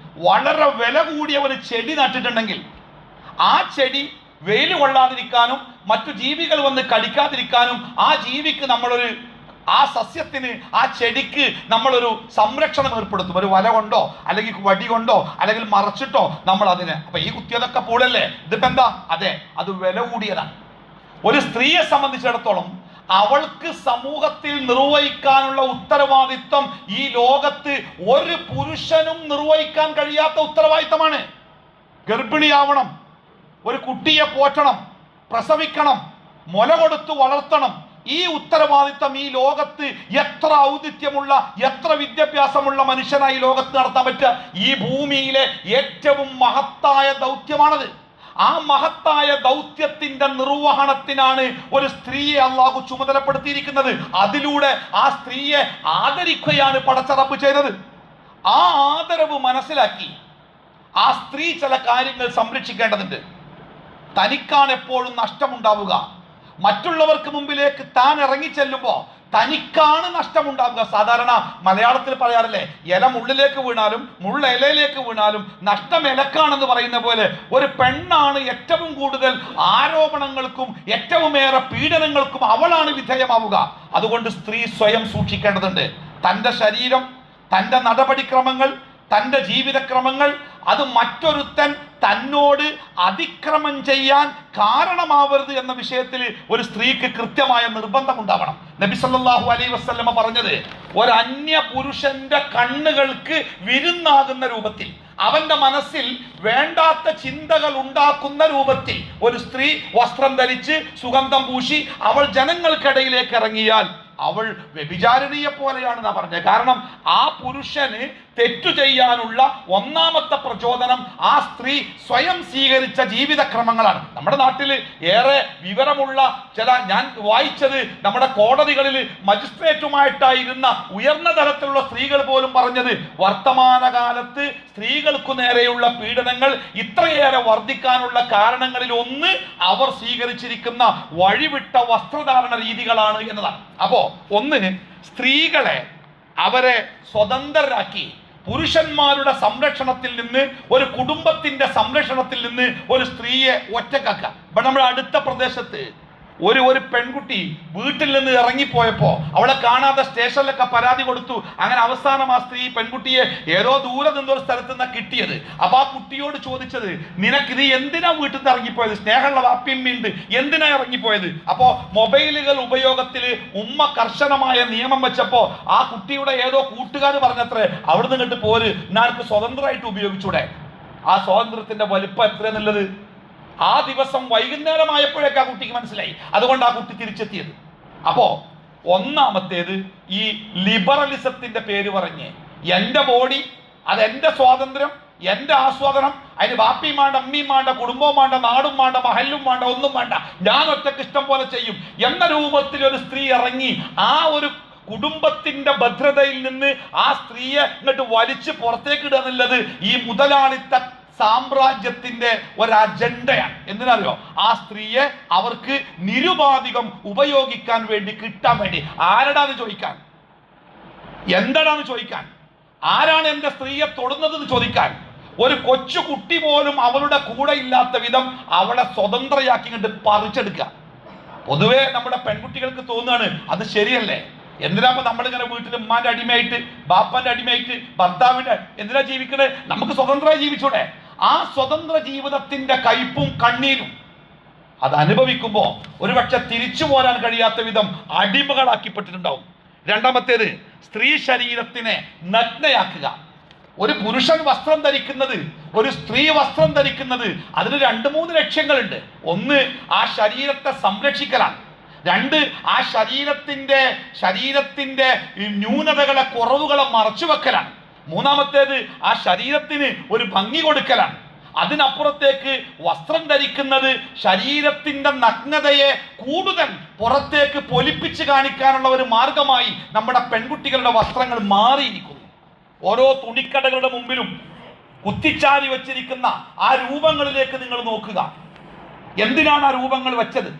വളരെ വില കൂടിയ ഒരു ചെടി നട്ടിട്ടുണ്ടെങ്കിൽ ആ ചെടി വെയിൽ കൊള്ളാതിരിക്കാനും മറ്റു ജീവികൾ വന്ന് കടിക്കാതിരിക്കാനും ആ ജീവിക്ക് നമ്മളൊരു, ആ സസ്യത്തിന്, ആ ചെടിക്ക് നമ്മളൊരു സംരക്ഷണം ഏർപ്പെടുത്തും. ഒരു വല കൊണ്ടോ അല്ലെങ്കിൽ വടി കൊണ്ടോ അല്ലെങ്കിൽ മറച്ചിട്ടോ നമ്മൾ അതിനെ. അപ്പൊ ഈ കുത്തിയതൊക്കെ പൂളല്ലേ? ഇതിപ്പോ എന്താ? അതെ, അത് വില കൂടിയതാണ്. ഒരു സ്ത്രീയെ സംബന്ധിച്ചിടത്തോളം അവൾക്ക് സമൂഹത്തിൽ നിർവഹിക്കാനുള്ള ഉത്തരവാദിത്വം ഈ ലോകത്ത് ഒരു പുരുഷനും നിർവഹിക്കാൻ കഴിയാത്ത ഉത്തരവാദിത്തമാണ്. ഗർഭിണിയാവണം, ഒരു കുട്ടിയെ പോറ്റണം, പ്രസവിക്കണം, മുല കൊടുത്ത് വളർത്തണം. ഈ ഉത്തരവാദിത്തം ഈ ലോകത്ത് എത്ര ഔദിത്യമുള്ള, എത്ര വിദ്യാഭ്യാസമുള്ള മനുഷ്യനായി ലോകത്ത് നടത്താൻ പറ്റുക? ഈ ഭൂമിയിലെ ഏറ്റവും മഹത്തായ ദൗത്യമാണത്. ആ മഹത്തായ ദൗത്യത്തിന്റെ നിർവഹണത്തിനാണ് ഒരു സ്ത്രീയെ അള്ളാഹു ചുമതലപ്പെടുത്തിയിരിക്കുന്നത്. അതിലൂടെ ആ സ്ത്രീയെ ആദരിക്കുകയാണ് പടച്ചറബ് ചെയ്തത്. ആ ആദരവ് മനസ്സിലാക്കി ആ സ്ത്രീ ചില കാര്യങ്ങൾ സംരക്ഷിക്കേണ്ടതുണ്ട്. തനിക്കാണ് എപ്പോഴും നഷ്ടമുണ്ടാവുക. മറ്റുള്ളവർക്ക് മുമ്പിലേക്ക് താൻ ഇറങ്ങിച്ചെല്ലുമ്പോൾ തനിക്കാണ് നഷ്ടമുണ്ടാവുക. സാധാരണ മലയാളത്തിൽ പറയാറില്ലേ, ഇല മുള്ളിലേക്ക് വീണാലും മുള്ള ഇലയിലേക്ക് വീണാലും നഷ്ടം ഇലക്കാണെന്ന് പറയുന്ന പോലെ ഒരു പെണ്ണാണ് ഏറ്റവും കൂടുതൽ ആരോപണങ്ങൾക്കും ഏറ്റവുമേറെ പീഡനങ്ങൾക്കും അവളാണ് വിധേയമാവുക. അതുകൊണ്ട് സ്ത്രീ സ്വയം സൂക്ഷിക്കേണ്ടതുണ്ട്. തൻ്റെ ശരീരം, തൻ്റെ നടപടിക്രമങ്ങൾ, തൻ്റെ ജീവിതക്രമങ്ങൾ അത് മറ്റൊരുത്തൻ തന്നോട് അതിക്രമം ചെയ്യാൻ കാരണമാവരുത് എന്ന വിഷയത്തിൽ ഒരു സ്ത്രീക്ക് കൃത്യമായ നിർബന്ധം ഉണ്ടാവണം. നബി സല്ലല്ലാഹു അലൈഹി വസല്ലമ പറഞ്ഞത്, ഒരു അന്യ പുരുഷന്റെ കണ്ണുകൾക്ക് വിരുന്നാകുന്ന രൂപത്തിൽ, അവന്റെ മനസ്സിൽ വേണ്ടാത്ത ചിന്തകൾ ഉണ്ടാക്കുന്ന രൂപത്തിൽ ഒരു സ്ത്രീ വസ്ത്രം ധരിച്ച് സുഗന്ധം പൂശി അവൾ ജനങ്ങൾക്കിടയിലേക്ക് ഇറങ്ങിയാൽ അവൾ വ്യഭിചാരിണിയെ പോലെയാണെന്നാ പറഞ്ഞത്. കാരണം ആ പുരുഷന് തെറ്റു ചെയ്യാനുള്ള ഒന്നാമത്തെ പ്രചോദനം ആ സ്ത്രീ സ്വയം സ്വീകരിച്ച ജീവിതക്രമങ്ങളാണ്. നമ്മുടെ നാട്ടിൽ ഏറെ വിവരമുള്ള ഞാൻ വായിച്ചത് നമ്മുടെ കോടതികളിൽ മജിസ്ട്രേറ്റുമായിട്ടായിരുന്ന ഉയർന്ന തലത്തിലുള്ള സ്ത്രീകൾ പോലും പറഞ്ഞത് വർത്തമാനകാലത്ത് സ്ത്രീകൾക്കു നേരെയുള്ള പീഡനങ്ങൾ ഇത്രയേറെ വർദ്ധിക്കാനുള്ള കാരണങ്ങളിൽ ഒന്ന് അവർ സ്വീകരിച്ചിരിക്കുന്ന വഴിവിട്ട വസ്ത്രധാരണ രീതികളാണ് എന്നതാണ്. അപ്പോ ഒന്ന്, സ്ത്രീകളെ അവരെ സ്വതന്ത്രരാക്കി പുരുഷന്മാരുടെ സംരക്ഷണത്തിൽ നിന്ന്, ഒരു കുടുംബത്തിന്റെ സംരക്ഷണത്തിൽ നിന്ന് ഒരു സ്ത്രീയെ ഒറ്റക്കാക്കുക. ഇപ്പൊ നമ്മുടെ അടുത്ത പ്രദേശത്ത് ഒരു പെൺകുട്ടി വീട്ടിൽ നിന്ന് ഇറങ്ങിപ്പോയപ്പോ അവളെ കാണാതെ സ്റ്റേഷനിലൊക്കെ പരാതി കൊടുത്തു. അങ്ങനെ അവസാനം ആ സ്ത്രീ പെൺകുട്ടിയെ ഏതോ ദൂരെ നിന്നൊരു സ്ഥലത്ത് നിന്നാണ് കിട്ടിയത്. അപ്പൊ ആ കുട്ടിയോട് ചോദിച്ചത്, നിനക്കിത് എന്തിനാ വീട്ടിൽ നിന്ന് ഇറങ്ങിപ്പോയത്? സ്നേഹമുള്ള വാപ്പിയമ്മയുണ്ട്, എന്തിനാ ഇറങ്ങിപ്പോയത്? അപ്പോ മൊബൈലുകൾ ഉപയോഗത്തിൽ ഉമ്മ കർശനമായ നിയമം വെച്ചപ്പോ ആ കുട്ടിയുടെ ഏതോ കൂട്ടുകാർ പറഞ്ഞത്രേ, അവിടുന്ന് ഇങ്ങോട്ട് പോര്, ഞാർക്ക് സ്വതന്ത്രമായിട്ട് ഉപയോഗിച്ചൂടെ. ആ സ്വാതന്ത്ര്യത്തിന്റെ വലിപ്പം എത്രയെന്നുള്ളത് ആ ദിവസം വൈകുന്നേരമായപ്പോഴേക്ക് ആ കുട്ടിക്ക് മനസ്സിലായി. അതുകൊണ്ട് ആ കുട്ടി തിരിച്ചെത്തിയത്. അപ്പോ ഒന്നാമത്തേത്, ഈ ലിബറലിസത്തിന്റെ പേര് പറഞ്ഞ് എൻ്റെ ബോഡി, അതെന്റെ സ്വാതന്ത്ര്യം, എൻ്റെ ആസ്വാദനം, അതിന് ബാപ്പിയും വേണ്ട, അമ്മയും വേണ്ട, കുടുംബവും വേണ്ട, നാടും വേണ്ട, മഹലും വേണ്ട, ഒന്നും വേണ്ട, ഞാൻ ഒറ്റക്ക് ഇഷ്ടം പോലെ ചെയ്യും എന്ന രൂപത്തിൽ ഒരു സ്ത്രീ ഇറങ്ങി ആ ഒരു കുടുംബത്തിന്റെ ഭദ്രതയിൽ നിന്ന് ആ സ്ത്രീയെ ഇങ്ങോട്ട് വലിച്ച് പുറത്തേക്ക് ഇടുക എന്നുള്ളത് ഈ മുതലാളിത്ത സാമ്രാജ്യത്തിന്റെ ഒരു അജണ്ടയാണ്. എന്തിനറിയോ? ആ സ്ത്രീയെ അവർക്ക് നിരുപാധികം ഉപയോഗിക്കാൻ വേണ്ടി, കിട്ടാൻ വേണ്ടി. ആരടാന്ന് ചോദിക്കാൻ, എന്താണെന്ന് ചോദിക്കാൻ, ആരാണ് എൻ്റെ സ്ത്രീയെ തൊടുന്നതെന്ന് ചോദിക്കാൻ. ഒരു കൊച്ചു കുട്ടി പോലും അവളുടെ കൂടെ ഇല്ലാത്ത വിധം അവളെ സ്വതന്ത്രയാക്കി ഇങ്ങോട്ട് പറിച്ചെടുക്കുക. പൊതുവെ നമ്മുടെ പെൺകുട്ടികൾക്ക് തോന്നുകയാണ് അത് ശരിയല്ലേ, എന്തിനാ നമ്മളിങ്ങനെ വീട്ടിൽ ഉമ്മാന്റെ അടിമയായിട്ട്, ബാപ്പാന്റെ അടിമയായിട്ട്, ഭർത്താവിന്റെ എന്തിനാ ജീവിക്കണേ? നമുക്ക് സ്വതന്ത്രമായി ജീവിച്ചൂടെ? ആ സ്വതന്ത്ര ജീവിതത്തിന്റെ കയ്പും കണ്ണീരും അത് അനുഭവിക്കുമ്പോൾ ഒരുപക്ഷെ തിരിച്ചു പോരാൻ കഴിയാത്ത വിധം അടിമകളാക്കിപ്പെട്ടിട്ടുണ്ടാവും. രണ്ടാമത്തേത്, സ്ത്രീ ശരീരത്തിനെ നഗ്നയാക്കുക. ഒരു പുരുഷൻ വസ്ത്രം ധരിക്കുന്നത്, ഒരു സ്ത്രീ വസ്ത്രം ധരിക്കുന്നത്, അതിന് 2-3 ലക്ഷ്യങ്ങളുണ്ട്. ഒന്ന്, ആ ശരീരത്തെ സംരക്ഷിക്കലാണ്. രണ്ട്, ആ ശരീരത്തിന്റെ ന്യൂനതകളെ, കുറവുകളെ മറച്ചു വെക്കലാണ്. മൂന്നാമത്തേത്, ആ ശരീരത്തിന് ഒരു ഭംഗി കൊടുക്കലാണ്. അതിനപ്പുറത്തേക്ക് വസ്ത്രം ധരിക്കുന്നത് ശരീരത്തിന്റെ നഗ്നതയെ കൂടുതൽ പുറത്തേക്ക് പൊലിപ്പിച്ച് കാണിക്കാനുള്ള ഒരു മാർഗമായി നമ്മുടെ പെൺകുട്ടികളുടെ വസ്ത്രങ്ങൾ മാറിയിരിക്കുന്നു. ഓരോ തുണിക്കടകളുടെ മുമ്പിലും കുത്തിച്ചാരി വെച്ചിരിക്കുന്ന ആ രൂപങ്ങളിലേക്ക് നിങ്ങൾ നോക്കുക. എന്തിനാണ് ആ രൂപങ്ങൾ വെച്ചത്?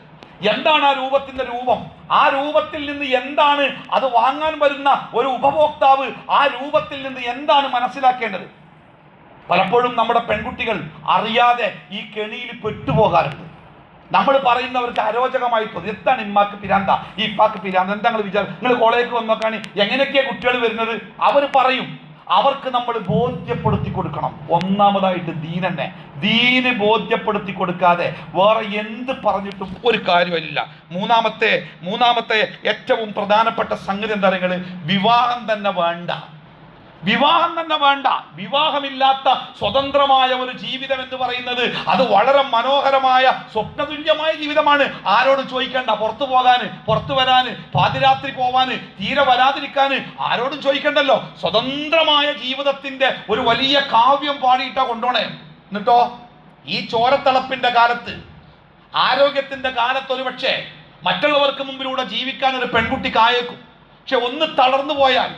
എന്താണ് ആ രൂപത്തിന്റെ രൂപം? ആ രൂപത്തിൽ നിന്ന് എന്താണ് അത് വാങ്ങാൻ വരുന്ന ഒരു ഉപഭോക്താവ് ആ രൂപത്തിൽ നിന്ന് എന്താണ് മനസ്സിലാക്കേണ്ടത്? പലപ്പോഴും നമ്മുടെ പെൺകുട്ടികൾ അറിയാതെ ഈ കെണിയിൽ പെട്ടുപോകാറുണ്ട്. നമ്മൾ പറയുന്നവർക്ക് അരോചകമായി തോന്നി, എന്താണ് ഇമ്മാക്ക് പിരാന്ത, ഈ ഇപ്പാക്ക് പിരാന്ത, എന്താ നിങ്ങൾ വിചാരം? നിങ്ങൾ കോളേജിൽ വന്ന് നോക്കാണ് എങ്ങനെയൊക്കെയാണ് കുട്ടികൾ വരുന്നത്. അവർ പറയും, അവർക്ക് നമ്മൾ ബോധ്യപ്പെടുത്തി കൊടുക്കണം. ഒന്നാമതായിട്ട് ദീനന്നെ, ദീന് ബോധ്യപ്പെടുത്തി കൊടുക്കാതെ വേറെ എന്ത് പറഞ്ഞിട്ടും ഒരു കാര്യമില്ല. മൂന്നാമത്തെ ഏറ്റവും പ്രധാനപ്പെട്ട സംഗതി എന്താ പറയുക? വിവാഹം തന്നെ വേണ്ട. വിവാഹമില്ലാത്ത സ്വതന്ത്രമായ ഒരു ജീവിതം എന്ന് പറയുന്നത് അത് വളരെ മനോഹരമായ സ്വപ്നതുല്യമായ ജീവിതമാണ്. ആരോടും ചോദിക്കേണ്ട, പുറത്തു പോകാന്, പുറത്തു വരാന്, പാതിരാത്രി പോവാന്, തീരെ വരാതിരിക്കാന് ആരോടും ചോദിക്കണ്ടല്ലോ. സ്വതന്ത്രമായ ജീവിതത്തിന്റെ ഒരു വലിയ കാവ്യം പാടിയിട്ടാ കൊണ്ടോണേ. എന്നിട്ടോ ഈ ചോരത്തിളപ്പിന്റെ കാലത്ത്, ആരോഗ്യത്തിന്റെ കാലത്ത് ഒരുപക്ഷെ മറ്റുള്ളവർക്ക് മുമ്പിലൂടെ ജീവിക്കാൻ ഒരു പെൺകുട്ടിക്കായേക്കും. പക്ഷെ ഒന്ന് തളർന്നു പോയാൽ,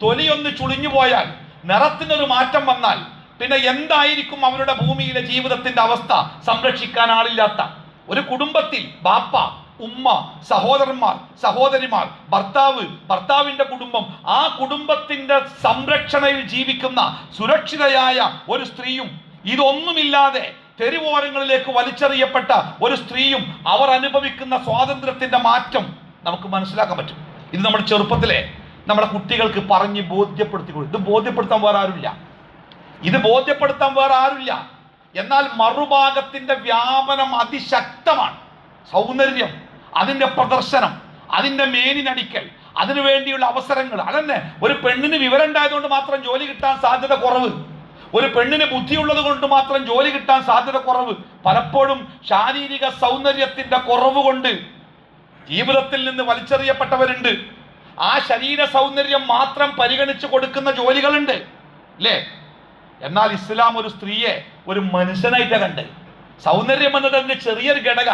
തൊലിയൊന്ന് ചുളിഞ്ഞു പോയാൽ, നിറത്തിനൊരു മാറ്റം വന്നാൽ പിന്നെ എന്തായിരിക്കും അവരുടെ ഭൂമിയിലെ ജീവിതത്തിന്റെ അവസ്ഥ? സംരക്ഷിക്കാൻ ആളില്ലാത്ത ഒരു കുടുംബത്തിൽ ബാപ്പ, ഉമ്മ, സഹോദരന്മാർ, സഹോദരിമാർ, ഭർത്താവിന്റെ കുടുംബം, ആ കുടുംബത്തിന്റെ സംരക്ഷണയിൽ ജീവിക്കുന്ന സുരക്ഷിതയായ ഒരു സ്ത്രീയും ഇതൊന്നുമില്ലാതെ തെരുവോരങ്ങളിലേക്ക് വലിച്ചെറിയപ്പെട്ട ഒരു സ്ത്രീയും അവർ അനുഭവിക്കുന്ന സ്വാതന്ത്ര്യത്തിന്റെ മാറ്റം നമുക്ക് മനസ്സിലാക്കാൻ പറ്റും. ഇത് നമ്മുടെ ചെറുപ്പത്തിലെ നമ്മുടെ കുട്ടികൾക്ക് പറഞ്ഞ് ബോധ്യപ്പെടുത്തി കൊടുക്കും. ഇത് ബോധ്യപ്പെടുത്താൻ വേറെ ആരുമില്ല. എന്നാൽ മറുഭാഗത്തിന്റെ വ്യാപനം അതിശക്തമാണ്. സൗന്ദര്യം, അതിന്റെ പ്രദർശനം, അതിന്റെ മേനിനടിക്കൽ, അതിനു വേണ്ടിയുള്ള അവസരങ്ങൾ. അതന്നെ, ഒരു പെണ്ണിന് വിവരം ഉണ്ടായതുകൊണ്ട് മാത്രം ജോലി കിട്ടാൻ സാധ്യത കുറവ്, ഒരു പെണ്ണിന് ബുദ്ധിയുള്ളത് കൊണ്ട് മാത്രം ജോലി കിട്ടാൻ സാധ്യത കുറവ്. പലപ്പോഴും ശാരീരിക സൗന്ദര്യത്തിന്റെ കുറവ് കൊണ്ട് ജീവിതത്തിൽ നിന്ന് വലിച്ചെറിയപ്പെട്ടവരുണ്ട്. ആ ശരീര സൗന്ദര്യം മാത്രം പരിഗണിച്ചു കൊടുക്കുന്ന ജോലികളുണ്ട്. അല്ലേ? എന്നാൽ ഇസ്ലാം ഒരു സ്ത്രീയെ ഒരു മനുഷ്യനായിട്ടാണ് കണ്ട്. സൗന്ദര്യം എന്നത് അതിന്റെ ചെറിയൊരു ഘടക.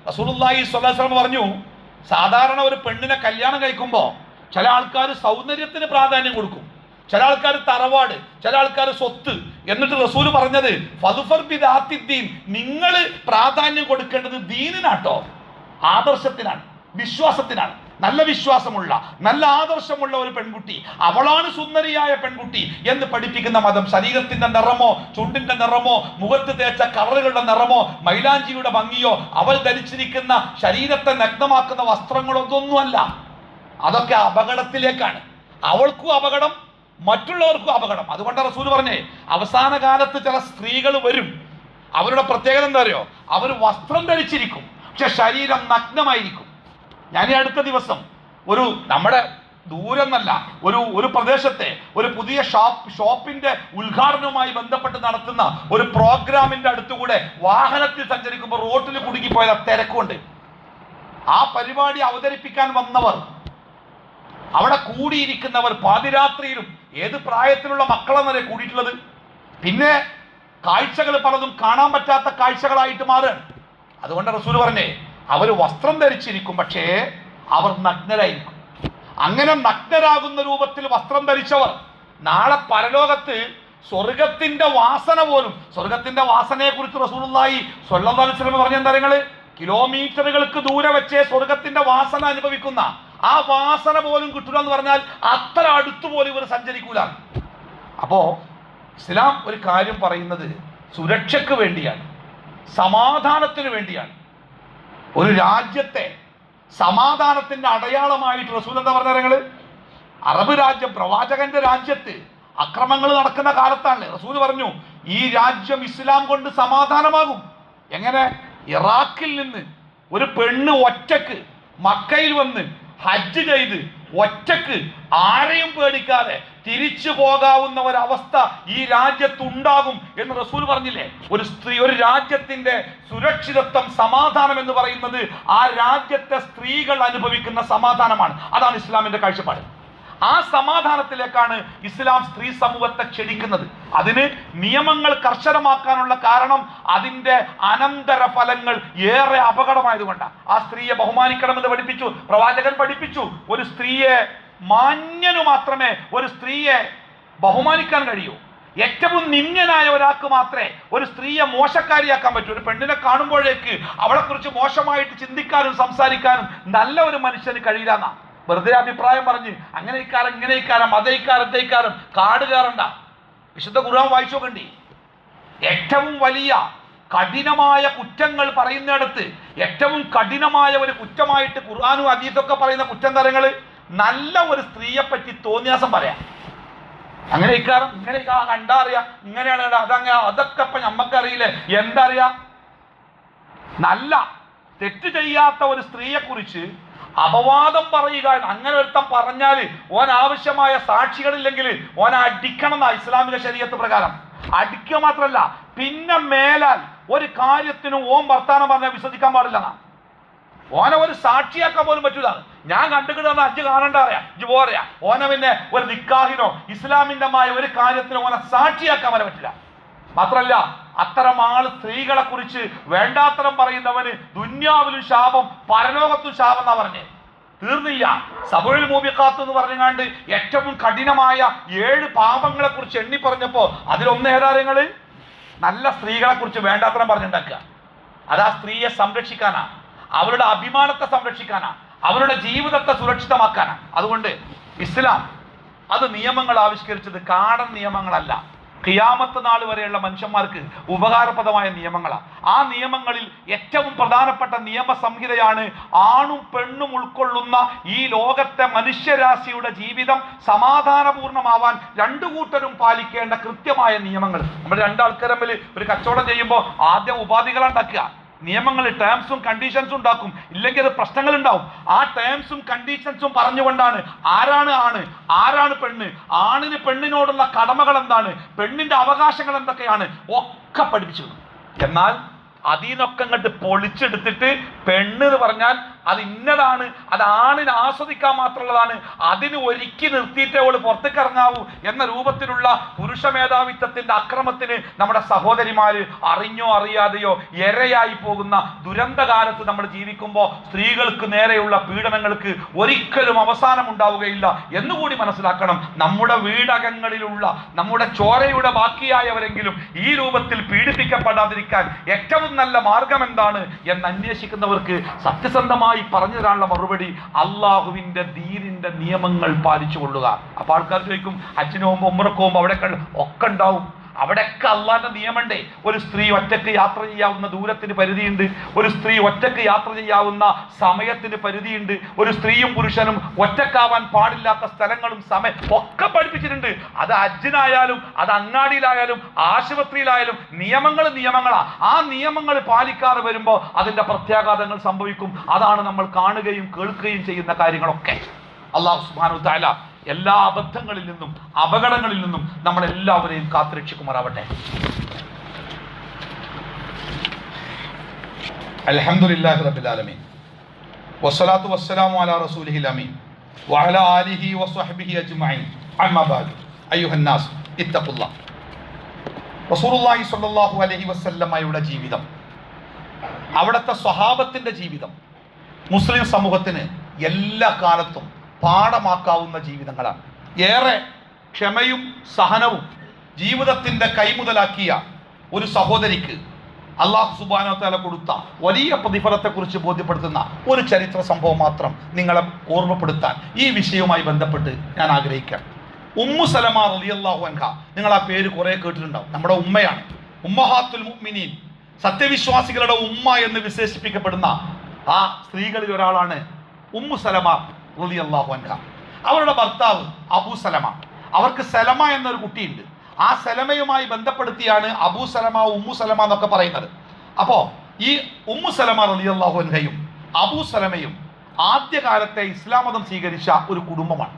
റസൂലുള്ളാഹി സ്വല്ലല്ലാഹു അലൈഹി വസല്ലം പറഞ്ഞു, സാധാരണ ഒരു പെണ്ണിനെ കല്യാണം കഴിക്കുമ്പോൾ ചില ആൾക്കാർ സൗന്ദര്യത്തിന് പ്രാധാന്യം കൊടുക്കും, ചില ആൾക്കാർ തറവാട്, ചില ആൾക്കാർ സ്വത്ത്. എന്നിട്ട് റസൂല് പറഞ്ഞത് ഫദ്ഫർ ബിദാത്തിദ്ദീൻ, നിങ്ങൾ പ്രാധാന്യം കൊടുക്കേണ്ടത് ദീനിനാട്ടോ, ആദർശത്തിനാണ്, വിശ്വാസത്തിനാണ്. നല്ല വിശ്വാസമുള്ള, നല്ല ആദർശമുള്ള ഒരു പെൺകുട്ടി, അവളാണ് സുന്ദരിയായ പെൺകുട്ടി എന്ന് പഠിപ്പിക്കുന്ന മതം. ശരീരത്തിന്റെ നിറമോ, ചുണ്ടിന്റെ നിറമോ, മുഖത്ത് തേച്ച കളറുകളുടെ നിറമോ, മൈലാഞ്ചിയുടെ ഭംഗിയോ, അവൾ ധരിച്ചിരിക്കുന്ന ശരീരത്തെ നഗ്നമാക്കുന്ന വസ്ത്രങ്ങളോ ഒന്നുമല്ല. അതൊക്കെ അപകടത്തിലേക്കാണ്. അവൾക്കും അപകടം, മറ്റുള്ളവർക്കും അപകടം. അതുകൊണ്ട് റസൂൽ പറഞ്ഞേ, അവസാന കാലത്ത് ചില സ്ത്രീകൾ വരും, അവരുടെ പ്രത്യേകത എന്താ അറിയോ? അവർ വസ്ത്രം ധരിച്ചിരിക്കും, പക്ഷെ ശരീരം നഗ്നമായിരിക്കും. ഞാൻ ഈ അടുത്ത ദിവസം ഒരു നമ്മുടെ ദൂരെന്നല്ല, ഒരു പ്രദേശത്തെ ഒരു പുതിയ ഷോപ്പിന്റെ ഉദ്ഘാടനവുമായി ബന്ധപ്പെട്ട് നടത്തുന്ന ഒരു പ്രോഗ്രാമിന്റെ അടുത്തുകൂടെ വാഹനത്തിൽ സഞ്ചരിക്കുമ്പോൾ റോട്ടിൽ കുടുങ്ങിപ്പോയ തിരക്കുണ്ട്. ആ പരിപാടി അവതരിപ്പിക്കാൻ വന്നവർ, അവിടെ കൂടിയിരിക്കുന്നവർ പാതിരാത്രിയിലും, ഏത് പ്രായത്തിലുള്ള മക്കളെന്നല്ലേ കൂടിയിട്ടുള്ളത്, പിന്നെ കാഴ്ചകൾ പലതും കാണാൻ പറ്റാത്ത കാഴ്ചകളായിട്ട് മാറുകയാണ്. അതുകൊണ്ട് റസൂൽ പറഞ്ഞേ, അവർ വസ്ത്രം ധരിച്ചിരിക്കും, പക്ഷേ അവർ നഗ്നരായിരിക്കും. അങ്ങനെ നഗ്നരാകുന്ന രൂപത്തിൽ വസ്ത്രം ധരിച്ചവർ നാളെ പരലോകത്ത് സ്വർഗത്തിന്റെ വാസന പോലും, സ്വർഗത്തിന്റെ വാസനയെ കുറിച്ച് റസൂലുള്ളാഹി സ്വല്ലല്ലാഹു അലൈഹി വസല്ലം പറഞ്ഞ എന്താ നിങ്ങള്, കിലോമീറ്ററുകൾക്ക് ദൂരെ വെച്ചേ സ്വർഗത്തിന്റെ വാസന അനുഭവിക്കുന്ന ആ വാസന പോലും കിട്ടില്ല എന്ന് പറഞ്ഞാൽ അത്ര അടുത്തു പോലും ഇവർ സഞ്ചരിക്കൂല. അപ്പോ ഇസ്ലാം ഒരു കാര്യം പറയുന്നത് സുരക്ഷയ്ക്ക് വേണ്ടിയാണ്, സമാധാനത്തിന് വേണ്ടിയാണ്. ഒരു രാജ്യത്തെ സമാധാനത്തിന്റെ അടയാളമായിട്ട് റസൂൽ എന്താ പറഞ്ഞ നിങ്ങള്, അറബ് രാജ്യം, പ്രവാചകന്റെ രാജ്യത്ത് അക്രമങ്ങൾ നടക്കുന്ന കാലത്താണ് റസൂൽ പറഞ്ഞു, ഈ രാജ്യം ഇസ്ലാം കൊണ്ട് സമാധാനമാകും. എങ്ങനെ? ഇറാഖിൽ നിന്ന് ഒരു പെണ്ണ് ഒറ്റക്ക് മക്കയിൽ വന്ന് ഹജ്ജ് ചെയ്ത് ഒറ്റക്ക് ആരെയും പേടിക്കാതെ തിരിച്ചു പോകാവുന്ന ഒരവസ്ഥ ഈ രാജ്യത്തുണ്ടാകും എന്ന് റസൂൽ പറഞ്ഞില്ലേ? ഒരു സ്ത്രീ, ഒരു രാജ്യത്തിന്റെ സുരക്ഷിതത്വം, സമാധാനം എന്ന് പറയുന്നത് ആ രാജ്യത്തെ സ്ത്രീകൾ അനുഭവിക്കുന്ന സമാധാനമാണ്. അതാണ് ഇസ്ലാമിന്റെ കാഴ്ചപ്പാട്. ആ സമാധാനത്തിലേക്കാണ് ഇസ്ലാം സ്ത്രീ സമൂഹത്തെ ക്ഷണിക്കുന്നത്. അതിന് നിയമങ്ങൾ കർശനമാക്കാനുള്ള കാരണം അതിന്റെ അനന്തര ഫലങ്ങൾ ഏറെ അപകടമായതുകൊണ്ടാണ്. ആ സ്ത്രീയെ ബഹുമാനിക്കണമെന്ന് പഠിപ്പിച്ചു, പ്രവാചകൻ പഠിപ്പിച്ചു. ഒരു സ്ത്രീയെ മാന്യനു മാത്രമേ ഒരു സ്ത്രീയെ ബഹുമാനിക്കാൻ കഴിയൂ. ഏറ്റവും നിന്ദ്യനായ ഒരാൾക്ക് മാത്രമേ ഒരു സ്ത്രീയെ മോശക്കാരിയാക്കാൻ പറ്റൂ. ഒരു പെണ്ണിനെ കാണുമ്പോഴേക്ക് അവളെ കുറിച്ച് മോശമായിട്ട് ചിന്തിക്കാനും സംസാരിക്കാനും നല്ല ഒരു മനുഷ്യന് കഴിയില്ല. വെറുതെ അഭിപ്രായം പറഞ്ഞ് അങ്ങനെ ഇക്കാരം, ഇങ്ങനെ ഇക്കാരം, അതേക്കാരം കാട് കയറണ്ട. വിശുദ്ധ ഖുർആൻ വായിച്ചു നോക്കണ്ടി. ഏറ്റവും വലിയ കഠിനമായ കുറ്റങ്ങൾ പറയുന്നിടത്ത് ഏറ്റവും കഠിനമായ ഒരു കുറ്റമായിട്ട് ഖുർആനും ഹദീസൊക്കെ പറയുന്ന കുറ്റം തരങ്ങൾ നല്ല ഒരു സ്ത്രീയെ പറ്റി തോന്നിയാസം പറയാം. അങ്ങനെ ഇക്കാരം, ഇങ്ങനെ കണ്ടാ അറിയാം, ഇങ്ങനെയാണ് അതങ്ങനെ, അതൊക്കെ ഇപ്പൊ നമ്മക്കറിയില്ലേ, എന്താ അറിയാ? നല്ല തെറ്റ് ചെയ്യാത്ത ഒരു സ്ത്രീയെ കുറിച്ച് അപവാദം പറയുക. അങ്ങനെ ഒരുത്തം പറഞ്ഞാൽ ഓൻ ആവശ്യമായ സാക്ഷികളില്ലെങ്കിൽ ഓൻ അടിക്കണം എന്നാ ഇസ്ലാമിക ശരീഅത്ത് പ്രകാരം. അടിക്കുക മാത്രമല്ല, പിന്നെ മേലാൽ ഒരു കാര്യത്തിനും ഓൻ വർത്താനം പറഞ്ഞാൽ വിശ്വസിക്കാൻ പാടില്ല. ഓനെ ഒരു സാക്ഷിയാക്കാൻ പോലും പറ്റൂല. ഞാൻ കണ്ടുകിട്ടുന്ന അഞ്ച് കാണണ്ട അറിയാം, ഇജ്ജ് പോറിയാ. ഓനെ പിന്നെ ഒരു നിക്കാഹിനോ ഇസ്ലാമിൻ്റെമായ ഒരു കാര്യത്തിനോ ഓനെ സാക്ഷിയാക്കാൻ വരെ പറ്റില്ല. മാത്രല്ല, അത്തരം ആൾ സ്ത്രീകളെ കുറിച്ച് വേണ്ടാത്തരം പറയുന്നവന് ദുന്യാവിലും ശാപം, പരലോകത്തും ശാപം എന്നാ പറഞ്ഞേ. തീർന്നില്ല. സബുൽ മൂബിഖാത്ത് എന്ന് പറഞ്ഞാണ്ട് ഏറ്റവും കഠിനമായ 7 പാപങ്ങളെ കുറിച്ച് എണ്ണി പറഞ്ഞപ്പോ അതിലൊന്ന് ഏതാര്യങ്ങള് നല്ല സ്ത്രീകളെ കുറിച്ച് വേണ്ടാത്തരം പറഞ്ഞുണ്ടാക്കുക. അത് ആ സ്ത്രീയെ സംരക്ഷിക്കാനാ, അവരുടെ അഭിമാനത്തെ സംരക്ഷിക്കാനാ, അവരുടെ ജീവിതത്തെ സുരക്ഷിതമാക്കാനാ. അതുകൊണ്ട് ഇസ്ലാം അത് നിയമങ്ങൾ ആവിഷ്കരിച്ചത് കാടൻ നിയമങ്ങളല്ല, ഖിയാമത്ത് നാൾ വരെയുള്ള മനുഷ്യന്മാർക്ക് ഉപകാരപ്രദമായ നിയമങ്ങളാണ്. ആ നിയമങ്ങളിൽ ഏറ്റവും പ്രധാനപ്പെട്ട നിയമസംഹിതയാണ് ആണും പെണ്ണും ഉൾക്കൊള്ളുന്ന ഈ ലോകത്തെ മനുഷ്യരാശിയുടെ ജീവിതം സമാധാനപൂർണ്ണമാവാൻ രണ്ടു കൂട്ടരും പാലിക്കേണ്ട കൃത്യമായ നിയമങ്ങൾ. നമ്മൾ രണ്ടാൾക്കാർ തമ്മിൽ ഒരു കച്ചവടം ചെയ്യുമ്പോൾ ആദ്യം ഉപാധികൾ ഉണ്ടാക്കുക, നിയമങ്ങൾ, ടേംസും കണ്ടീഷൻസും ഉണ്ടാക്കും. ഇല്ലെങ്കിൽ അത് പ്രശ്നങ്ങൾ ഉണ്ടാവും. ആ ടേംസും കണ്ടീഷൻസും പറഞ്ഞുകൊണ്ടാണ് ആരാണ് ആണ്, ആരാണ് പെണ്ണ്, ആണിന് പെണ്ണിനോടുള്ള കടമകൾ എന്താണ്, പെണ്ണിന്റെ അവകാശങ്ങൾ എന്തൊക്കെയാണ് ഒക്കെ പഠിപ്പിച്ചു. എന്നാൽ അതിനൊക്കെ അങ്ങോട്ട് പൊളിച്ചെടുത്തിട്ട് പെണ്ണ് എന്ന് പറഞ്ഞാൽ അത് ഇന്നതാണ്, അത് ആണിന് ആസ്വദിക്കാൻ മാത്രമുള്ളതാണ്, അതിന് ഒരുക്കി നിർത്തിയിട്ടേ അവൾ പുറത്തേക്ക് ഇറങ്ങാവൂ എന്ന രൂപത്തിലുള്ള പുരുഷ മേധാവിത്വത്തിന്റെ അക്രമത്തിന് നമ്മുടെ സഹോദരിമാര് അറിഞ്ഞോ അറിയാതെയോ ഇരയായി പോകുന്ന ദുരന്തകാലത്ത് നമ്മൾ ജീവിക്കുമ്പോൾ സ്ത്രീകൾക്ക് നേരെയുള്ള പീഡനങ്ങൾക്ക് ഒരിക്കലും അവസാനം ഉണ്ടാവുകയില്ല എന്നുകൂടി മനസ്സിലാക്കണം. നമ്മുടെ വീടകങ്ങളിലുള്ള നമ്മുടെ ചോരയുടെ ബാക്കിയായവരെങ്കിലും ഈ രൂപത്തിൽ പീഡിപ്പിക്കപ്പെടാതിരിക്കാൻ ഏറ്റവും നല്ല മാർഗം എന്താണ് എന്ന് അന്വേഷിക്കുന്നവർക്ക് സത്യസന്ധമായി പറഞ്ഞു തരാനുള്ള മറുപടി അള്ളാഹുവിന്റെ ദീനിന്റെ നിയമങ്ങൾ പാലിച്ചു കൊള്ളുക. അപ്പൊ ആൾക്കാർ ചോദിക്കും, ഹജ്ജിന് പോകുമ്പോൾ ഉംറക്ക് പോകുമ്പോൾ അവിടെ ഒക്കെ ഉണ്ടാവും. അവിടെയൊക്കെ അള്ളാന്റെ നിയമണ്ടേ? ഒരു സ്ത്രീ ഒറ്റയ്ക്ക് യാത്ര ചെയ്യാവുന്ന ദൂരത്തിന് പരിധിയുണ്ട്, ഒരു സ്ത്രീ ഒറ്റയ്ക്ക് യാത്ര ചെയ്യാവുന്ന സമയത്തിന് പരിധിയുണ്ട്, ഒരു സ്ത്രീയും പുരുഷനും ഒറ്റക്കാവാൻ പാടില്ലാത്ത സ്ഥലങ്ങളും സമയം ഒക്കെ പഠിപ്പിച്ചിട്ടുണ്ട്. അത് ഹജ്ജിനായാലും അത് അങ്ങാടിയിലായാലും ആശുപത്രിയിലായാലും നിയമങ്ങളാ. ആ നിയമങ്ങൾ പാലിക്കാതെ വരുമ്പോൾ അതിന്റെ പ്രത്യാഘാതങ്ങൾ സംഭവിക്കും. അതാണ് നമ്മൾ കാണുകയും കേൾക്കുകയും ചെയ്യുന്ന കാര്യങ്ങളൊക്കെ. അല്ലാഹു സുബ്ഹാനഹു വ തആല എല്ലാ അബദ്ധങ്ങളിൽ നിന്നും അപകടങ്ങളിൽ നിന്നും നമ്മളെല്ലാവരെയും കാത്തുരക്ഷിക്കുമാറാവട്ടെ. അൽഹംദുലില്ലാഹി റബ്ബിൽ ആലമീൻ വസ്സലാത്തു വസ്സലാമു അലാ റസൂലിഹിൽ അമീൻ വഅലാ ആലിഹി വസ്വഹ്ബിഹി അജ്മഈൻ അമ്മാ ബഅദ് അയ്യുഹൻ നാസ് ഇത്തഖുല്ലാഹ്. റസൂലുള്ളാഹി സ്വല്ലല്ലാഹു അലൈഹി വസല്ലമയുടെ ജീവിതം, അവിടുത്തെ സ്വഹാബത്തിന്റെ ജീവിതം മുസ്ലിം സമൂഹത്തിന് എല്ലാ കാലത്തും പാഠമാക്കാവുന്ന ജീവിതങ്ങളാണ്. ഏറെ ക്ഷമയും സഹനവും ജീവിതത്തിന്റെ കൈമുതലാക്കിയ ഒരു സഹോദരിക്ക് അല്ലാഹു സുബ്ഹാനഹു വ തആല കൊടുത്ത വലിയ പ്രതിഫലത്തെക്കുറിച്ച് ബോധ്യപ്പെടുത്തുന്ന ഒരു ചരിത്ര സംഭവം മാത്രം നിങ്ങളെ ഓർമ്മപ്പെടുത്താൻ ഈ വിഷയവുമായി ബന്ധപ്പെട്ട് ഞാൻ ആഗ്രഹിക്കാം. ഉമ്മു സലമ റളിയല്ലാഹു അൻഹ, നിങ്ങൾ ആ പേര് കുറെ കേട്ടിട്ടുണ്ടാവും. നമ്മുടെ ഉമ്മയാണ്, ഉമ്മഹാത്തുൽ മുഅ്മിനീൻ, സത്യവിശ്വാസികളുടെ ഉമ്മ എന്ന് വിശേഷിപ്പിക്കപ്പെടുന്ന ആ സ്ത്രീകളിൽ ഒരാളാണ് ഉമ്മു സലമ റളിയല്ലാഹു അൻഹ. അവരുടെ ഭർത്താവ് അബൂ സലമ, അവർക്ക് സലമ എന്നൊരു കുട്ടിയുണ്ട്. ആ സലമയുമായി ബന്ധപ്പെടുത്തിയാണ് അബൂ സലമ ഉമ്മു സലമ എന്നൊക്കെ പറയുന്നത്. അപ്പോൾ ഈ ഉമ്മു സലമ റളിയല്ലാഹു അൻഹയും അബൂ സലമയും ആദ്യകാലത്തെ ഇസ്ലാം മതം സ്വീകരിച്ച ഒരു കുടുംബമാണ്.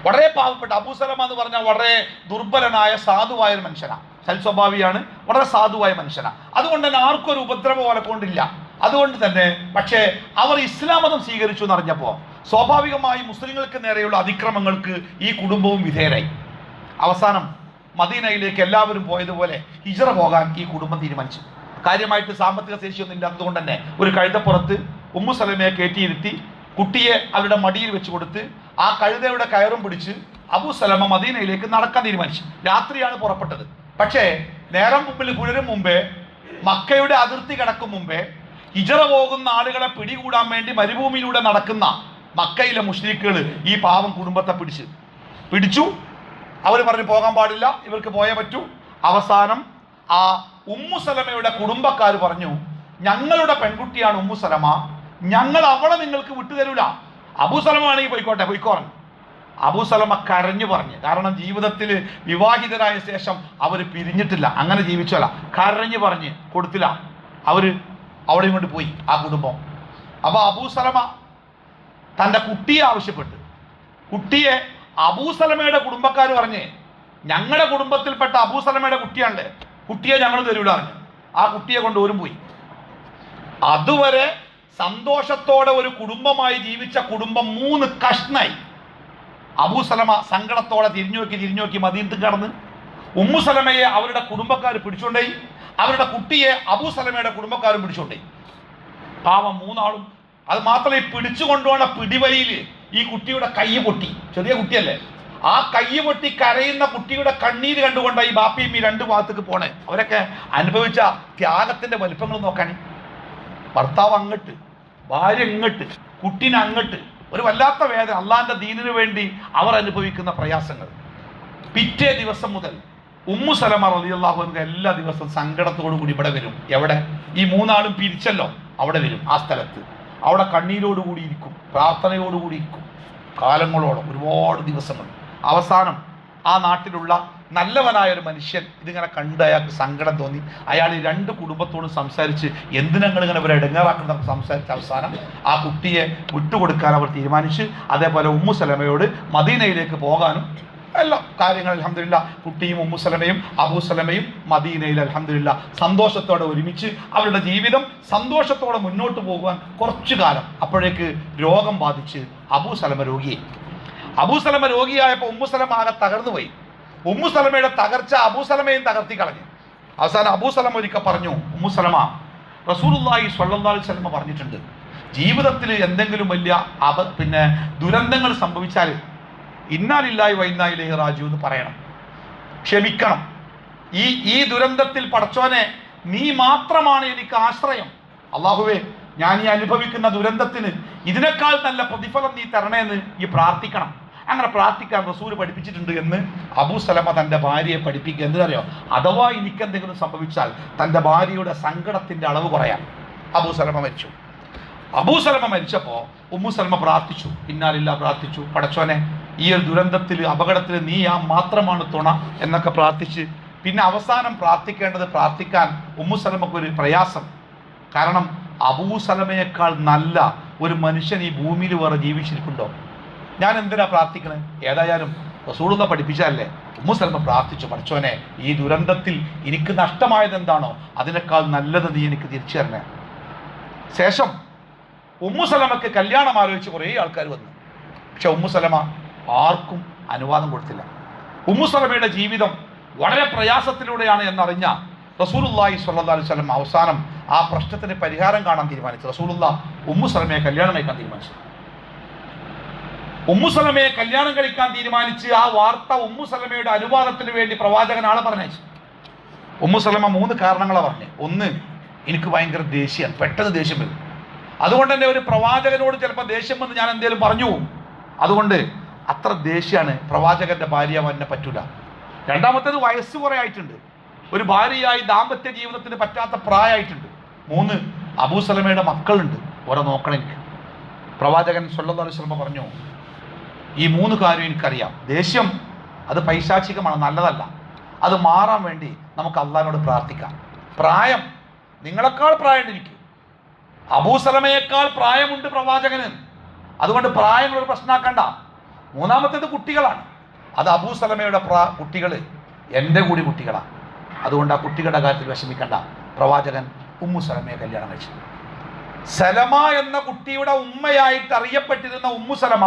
വളരെ പാവപ്പെട്ട അബൂ സലമ എന്ന് പറഞ്ഞാൽ വളരെ ദുർബലനായ സാധുവായ ഒരു മനുഷ്യനാണ്, സൽസ്വഭാവിയാണ്, വളരെ സാധുവായ മനുഷ്യനാണ്. അതുകൊണ്ട് തന്നെ ആർക്കും ഒരു ഉപദ്രവം അവരെ കൊണ്ടില്ല. അതുകൊണ്ട് തന്നെ പക്ഷേ അവർ ഇസ്ലാം മതം സ്വീകരിച്ചു എന്നറിഞ്ഞപ്പോൾ സ്വാഭാവികമായി മുസ്ലിങ്ങൾക്ക് നേരെയുള്ള അതിക്രമങ്ങൾക്ക് ഈ കുടുംബവും വിധേയരായി. അവസാനം മദീനയിലേക്ക് എല്ലാവരും പോയതുപോലെ ഹിജ്റ പോകാൻ ഈ കുടുംബം തീരുമാനിച്ചു. കാര്യമായിട്ട് സാമ്പത്തിക ശേഷിയൊന്നും ഇല്ലാത്തതുകൊണ്ട് തന്നെ ഒരു കഴുതപ്പുറത്ത് ഉമ്മു സലമയെ കയറ്റിയിരുത്തി കുട്ടിയെ അവരുടെ മടിയിൽ വെച്ച് കൊടുത്ത് ആ കഴുതയുടെ കയറും പിടിച്ച് അബൂ സലമ മദീനയിലേക്ക് നടക്കാൻ തീരുമാനിച്ചു. രാത്രിയാണ് പുറപ്പെട്ടത്. പക്ഷേ നേരം മുമ്പിൽ പുലരും മുമ്പേ, മക്കയുടെ അതിർത്തി കടക്കും മുമ്പേ ഹിജ്റ പോകുന്ന ആളുകളെ പിടികൂടാൻ വേണ്ടി മരുഭൂമിയിലൂടെ നടക്കുന്ന മക്കയിലെ മുശ്രിക്കുകൾ ഈ പാവം കുടുംബത്തെ പിടിച്ചു. അവർ പറഞ്ഞു പോകാൻ പാടില്ല, ഇവർക്ക് പോയേ പറ്റൂ. അവസാനം ആ ഉമ്മു സലമയുടെ കുടുംബക്കാർ പറഞ്ഞു, ഞങ്ങളുടെ പെൺകുട്ടിയാണ് ഉമ്മു സലമ, ഞങ്ങൾ അവളെ നിങ്ങൾക്ക് വിട്ടുതരൂല. അബൂ സലമ ആണെങ്കിൽ പോയിക്കോറൻ. അബൂ സലമ കരഞ്ഞു പറഞ്ഞു. കാരണം ജീവിതത്തിൽ വിവാഹിതരായ ശേഷം അവർ പിരിഞ്ഞിട്ടില്ല, അങ്ങനെ ജീവിച്ചല്ല. കരഞ്ഞു പറഞ്ഞ് കൊടുത്തില്ല. അവർ അവിടെയും കൊണ്ട് പോയി ആ കുടുംബം. അപ്പോൾ അബൂ സലമ തൻ്റെ കുട്ടിയെ ആവശ്യപ്പെട്ടു. കുട്ടിയെ അബൂ സലമയുടെ കുടുംബക്കാർ പറഞ്ഞ്, ഞങ്ങളുടെ കുടുംബത്തിൽപ്പെട്ട അബൂ സലമയുടെ കുട്ടിയാണല്ലേ, കുട്ടിയെ ഞങ്ങൾ തരൂല പറഞ്ഞു. ആ കുട്ടിയെ കൊണ്ട് ഓരും പോയി. അതുവരെ സന്തോഷത്തോടെ ഒരു കുടുംബമായി ജീവിച്ച കുടുംബം 3 കഷ്ണായി. അബൂ സലമ സങ്കടത്തോടെ തിരിഞ്ഞു നോക്കി മദീനത്ത് കടന്ന് ഉമ്മു സലമയെ അവരുടെ കുടുംബക്കാർ പിടിച്ചോണ്ടേ, അവരുടെ കുട്ടിയെ അബൂ സലമയുടെ കുടുംബക്കാരും പിടിച്ചോണ്ടേ. പാവം 3 ആളും. അത് മാത്രമല്ല, ഈ പിടിച്ചു കൊണ്ടുപോണ പിടിവലിയിൽ ഈ കുട്ടിയുടെ കൈ പൊട്ടി. ചെറിയ കുട്ടിയല്ലേ, ആ കൈ പൊട്ടി കരയുന്ന കുട്ടിയുടെ കണ്ണീര് കണ്ടുകൊണ്ട് ഈ ബാപ്പിയും ഈ 2 ഭാഗത്തേക്ക് പോണേ. അവരൊക്കെ അനുഭവിച്ച ത്യാഗത്തിന്റെ വലിപ്പങ്ങൾ നോക്കാനേ. ഭർത്താവ് അങ്ങട്ട്, ഭാര്യ ഇങ്ങട്ട്, കുട്ടീനെ അങ്ങട്ട്. ഒരു വല്ലാത്ത വേദന. അള്ളാന്റെ ദീനിനു വേണ്ടി അവർ അനുഭവിക്കുന്ന പ്രയാസങ്ങൾ. പിറ്റേ ദിവസം മുതൽ ഉമ്മു സലമ റളിയല്ലാഹു അൻഹ എല്ലാ ദിവസവും സങ്കടത്തോടു കൂടി ഇവിടെ വരും. എവിടെ? ഈ 3 ആളും പിരിച്ചല്ലോ, അവിടെ വരും. ആ സ്ഥലത്ത് അവിടെ കണ്ണീരോടുകൂടി ഇരിക്കും, പ്രാർത്ഥനയോടുകൂടി ഇരിക്കും, കാലങ്ങളോളം, ഒരുപാട് ദിവസങ്ങൾ. അവസാനം ആ നാട്ടിലുള്ള നല്ലവനായ ഒരു മനുഷ്യൻ ഇതിങ്ങനെ കണ്ട് അയാൾക്ക് സങ്കടം തോന്നി. അയാൾ ഈ 2 കുടുംബത്തോടും സംസാരിച്ച് എന്തിനങ്ങൾ ഇങ്ങനെ ഇവരെ ഇടങ്ങാറാക്കണം സംസാരിച്ച അവസാനം ആ കുട്ടിയെ വിട്ടുകൊടുക്കാൻ അവർ തീരുമാനിച്ച് അതേപോലെ ഉമ്മു സലമയോട് മദീനയിലേക്ക് പോകാനും എല്ലാം കാര്യങ്ങൾ അൽഹംദുലില്ലാ കുട്ടിയും ഉമ്മുസലമയും അബൂസലമയും മദീനയിൽ അൽഹംദുലില്ലാ സന്തോഷത്തോടെ ഒരുമിച്ച് അവരുടെ ജീവിതം സന്തോഷത്തോടെ മുന്നോട്ട് പോകുവാൻ കുറച്ചു കാലം. അപ്പോഴേക്ക് രോഗം ബാധിച്ച് അബൂസലമ രോഗിയായി. അബൂസലമ രോഗിയായപ്പോൾ ഉമ്മുസലമ ആകെ തകർന്നുപോയി. ഉമ്മുസലമയുടെ തകർച്ച അബൂസലമയും തകർത്തി കളഞ്ഞു. അവസാനം അബൂസലമ ഒരിക്കൽ പറഞ്ഞു, ഉമ്മുസലമ, റസൂലുള്ളാഹി സ്വല്ലല്ലാഹു അലൈഹി വസല്ലം പറഞ്ഞിട്ടുണ്ട്, ജീവിതത്തിൽ എന്തെങ്കിലും വലിയ ദുരന്തങ്ങൾ സംഭവിച്ചാൽ ഇന്നാ ലില്ലാഹി വ ഇന്നാ ഇലൈഹി റാജിഊൻ എന്ന് പറയണം, ക്ഷമിക്കണം. ഈ ദുരന്തത്തിൽ പടച്ചോനെ നീ മാത്രമാണ് എനിക്ക് ആശ്രയം. അള്ളാഹുവേ, ഞാൻ ഈ അനുഭവിക്കുന്ന ദുരന്തത്തിന് ഇതിനേക്കാൾ നല്ല പ്രതിഫലം നീ തരണേന്ന് ഈ പ്രാർത്ഥിക്കണം. അങ്ങനെ പ്രാർത്ഥിക്കാൻ റസൂൽ പഠിപ്പിച്ചിട്ടുണ്ട് എന്ന് അബൂസലമ തൻ്റെ ഭാര്യയെ പഠിപ്പിക്കുക. എന്തിനറിയോ? അഥവാ എനിക്കെന്തെങ്കിലും സംഭവിച്ചാൽ തൻ്റെ ഭാര്യയുടെ സങ്കടത്തിൻ്റെ അളവ് കുറയാം. അബൂസലമ മരിച്ചു. അബൂസലമ മരിച്ചപ്പോൾ ഉമ്മുസലമ പ്രാർത്ഥിച്ചു, ഇന്നാ ലില്ലാഹി പ്രാർത്ഥിച്ചു, പടച്ചോനെ ഈ ഒരു ദുരന്തത്തിൽ അപകടത്തിൽ നീ മാത്രമാണ് തുണ എന്നൊക്കെ പ്രാർത്ഥിച്ച്. പിന്നെ അവസാനം പ്രാർത്ഥിക്കാൻ ഉമ്മുസലമക്ക് ഒരു പ്രയാസം. കാരണം അബൂസലമയേക്കാൾ നല്ല ഒരു മനുഷ്യൻ ഈ ഭൂമിയിൽ വേറെ ജീവിച്ചിരിപ്പുണ്ടോ? ഞാൻ എന്തിനാ പ്രാർത്ഥിക്കണേ? ഏതായാലും റസൂലുള്ളാഹി പഠിപ്പിച്ചതല്ലേ. ഉമ്മുസലമ പ്രാർത്ഥിച്ചു, പടച്ചോനെ ഈ ദുരന്തത്തിൽ എനിക്ക് നഷ്ടമായത് എന്താണോ അതിനേക്കാൾ നല്ലത് നീ എനിക്ക് തിരിച്ചു തരണേ. ശേഷം ഉമ്മുസലമക്ക് കല്യാണം ആലോചിച്ച് കുറേ ആൾക്കാർ വന്നു. പക്ഷെ ഉമ്മുസലമ ആർക്കും അനുവാദം കൊടുത്തില്ല. ഉമ്മുസലമയുടെ ജീവിതം വളരെ പ്രയാസത്തിലൂടെയാണ് എന്നറിഞ്ഞ റസൂലുള്ളാഹി സ്വല്ലല്ലാഹു അലൈഹി വസല്ലം അവസാനം ആ പ്രശ്നത്തിന് പരിഹാരം കാണാൻ തീരുമാനിച്ചു. റസൂലുള്ളാഹി ഉമ്മുസലമയെ കല്യാണം കഴിക്കാൻ തീരുമാനിച്ചു. ഉമ്മുസലമയെ കല്യാണം കഴിക്കാൻ തീരുമാനിച്ച് ആ വാർത്ത ഉമ്മുസലമയുടെ അനുവാദത്തിന് വേണ്ടി പ്രവാചകൻ ആളെ പറഞ്ഞയച്ചു. ഉമ്മുസലമ 3 കാരണങ്ങളാണ് പറഞ്ഞത്. ഒന്ന്, എനിക്ക് ഭയങ്കര ദേഷ്യമാണ്, പെട്ടെന്ന് ദേഷ്യം വരും. അതുകൊണ്ട് തന്നെ ഒരു പ്രവാചകനോട് ചിലപ്പോൾ ദേഷ്യം വന്ന് ഞാൻ എന്തെങ്കിലും പറഞ്ഞു പോകും. അതുകൊണ്ട് അത്ര ദേഷ്യമാണ്, പ്രവാചകന്റെ ഭാര്യ എന്നെ പറ്റൂല. രണ്ടാമത്തേത്, വയസ്സ് കുറേ ആയിട്ടുണ്ട്, ഒരു ഭാര്യയായി ദാമ്പത്യ ജീവിതത്തിന് പറ്റാത്ത പ്രായമായിട്ടുണ്ട്. 3, അബൂസലമയുടെ മക്കളുണ്ട്, ഓരോ നോക്കണം എനിക്ക്. പ്രവാചകൻ സ്വല്ലല്ലാഹു അലൈഹി വസല്ലം പറഞ്ഞു, ഈ 3 കാര്യം എനിക്കറിയാം. ദേഷ്യം അത് പൈശാചികമാണ്, നല്ലതല്ല. അത് മാറാൻ വേണ്ടി നമുക്ക് അള്ളാഹിനോട് പ്രാർത്ഥിക്കാം. പ്രായം, നിങ്ങളെക്കാൾ പ്രായമുണ്ട് എനിക്ക്, അബൂസലമയേക്കാൾ പ്രായമുണ്ട് പ്രവാചകന്. അതുകൊണ്ട് പ്രായങ്ങളൊരു പ്രശ്നമാക്കണ്ട. 3-മത്തേത് കുട്ടികളാണ്. അത് അബൂസലമയുടെ കുട്ടികൾ എൻ്റെ കൂടി കുട്ടികളാണ്. അതുകൊണ്ട് ആ കുട്ടികളുടെ കാര്യത്തിൽ വിഷമിക്കണ്ട. പ്രവാചകൻ ഉമ്മുസലമയെ കല്യാണം കഴിച്ചു. സലമ എന്ന കുട്ടിയുടെ ഉമ്മയായിട്ട് അറിയപ്പെട്ടിരുന്ന ഉമ്മുസലമ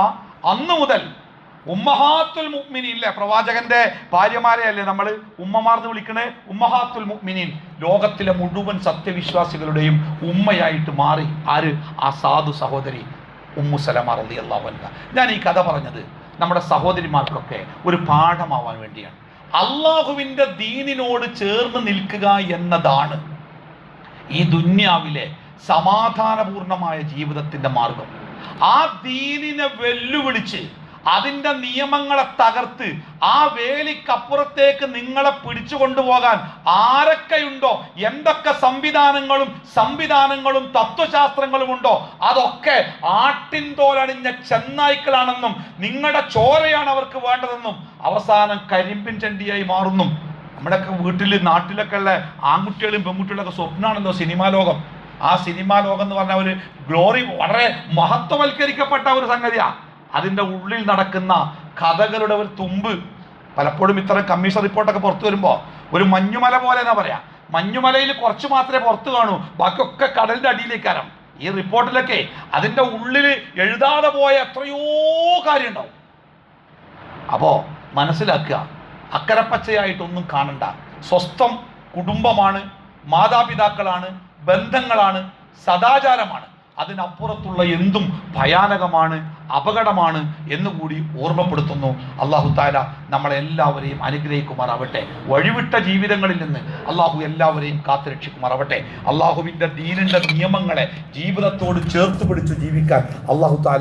അന്നു മുതൽ ഉമ്മഹാത്തുൽ മുഅ്മിനീൻ അല്ലേ, പ്രവാചകന്റെ ഭാര്യമാരെ അല്ലേ നമ്മൾ ഉമ്മമാർന്ന് വിളിക്കണേ, ഉമ്മഹാത്തുൽ മുഅ്മിനീൻ, ലോകത്തിലെ മുഴുവൻ സത്യവിശ്വാസികളുടെയും ഉമ്മയായിട്ട് മാറി. ആര്? ആ സാധു സഹോദരി ഉമ്മുസലമ റളിയല്ലാഹു അൻഹ. ഞാൻ ഈ കഥ പറഞ്ഞത് നമ്മുടെ സഹോദരിമാർക്കൊക്കെ ഒരു പാഠമാവാൻ വേണ്ടിയാണ്. അള്ളാഹുവിൻ്റെ ദീനിനോട് ചേർന്ന് നിൽക്കുക എന്നതാണ് ഈ ദുന്യാവിലെ സമാധാനപൂർണമായ ജീവിതത്തിൻ്റെ മാർഗം. ആ ദീനിനെ വെല്ലുവിളിച്ച് അതിൻ്റെ നിയമങ്ങളെ തകർത്ത് ആ വേലിക്കപ്പുറത്തേക്ക് നിങ്ങളെ പിടിച്ചു കൊണ്ടുപോകാൻ ആരൊക്കെയുണ്ടോ, എന്തൊക്കെ സംവിധാനങ്ങളും തത്വശാസ്ത്രങ്ങളും ഉണ്ടോ, അതൊക്കെ ആട്ടിൻതോലണിഞ്ഞ ചെന്നായ്ക്കളാണെന്നും നിങ്ങളുടെ ചോരയാണ് അവർക്ക് വേണ്ടതെന്നും അവസാനം കരിമ്പിൻ ചണ്ടിയായി മാറുന്നു. നമ്മുടെയൊക്കെ വീട്ടിൽ നാട്ടിലൊക്കെ ഉള്ള ആൺകുട്ടികളും പെൺകുട്ടികളൊക്കെ സ്വപ്നമാണല്ലോ സിനിമാ ലോകം. ആ സിനിമാ ലോകം എന്ന് പറഞ്ഞാൽ ഒരു ഗ്ലോറി, വളരെ മഹത്വവൽക്കരിക്കപ്പെട്ട ഒരു സംഗതിയാണ്. അതിൻ്റെ ഉള്ളിൽ നടക്കുന്ന കഥകളുടെ ഒരു തുമ്പ് പലപ്പോഴും ഇത്തരം കമ്മീഷൻ റിപ്പോർട്ടൊക്കെ പുറത്തു വരുമ്പോൾ ഒരു മഞ്ഞുമല പോലെ എന്നാ പറയാ. മഞ്ഞുമലയിൽ കുറച്ച് മാത്രമേ പുറത്ത് കാണൂ, ബാക്കിയൊക്കെ കടലിൻ്റെ അടിയിലേക്കാരം. ഈ റിപ്പോർട്ടിലൊക്കെ അതിൻ്റെ ഉള്ളിൽ എഴുതാതെ പോയ എത്രയോ കാര്യം ഉണ്ടാവും. അപ്പോൾ മനസ്സിലാക്കുക, അക്കരപ്പച്ചയായിട്ടൊന്നും കാണണ്ട. സ്വസ്ഥം കുടുംബമാണ്, മാതാപിതാക്കളാണ്, ബന്ധങ്ങളാണ്, സദാചാരമാണ്. അതിനപ്പുറത്തുള്ള എന്തും ഭയാനകമാണ്, അപകടമാണ് എന്നുകൂടി ഓർമ്മപ്പെടുത്തുന്നു. അല്ലാഹു തആല നമ്മളെല്ലാവരെയും അനുഗ്രഹിക്കുമാറാവട്ടെ. വഴിവിട്ട ജീവിതങ്ങളിൽ നിന്ന് അല്ലാഹു എല്ലാവരെയും കാത്തുരക്ഷിക്കുമാറാവട്ടെ. അല്ലാഹുവിൻ്റെ ദീനിൻ്റെ നിയമങ്ങളെ ജീവിതത്തോട് ചേർത്ത് പിടിച്ച് ജീവിക്കാൻ അല്ലാഹു തആല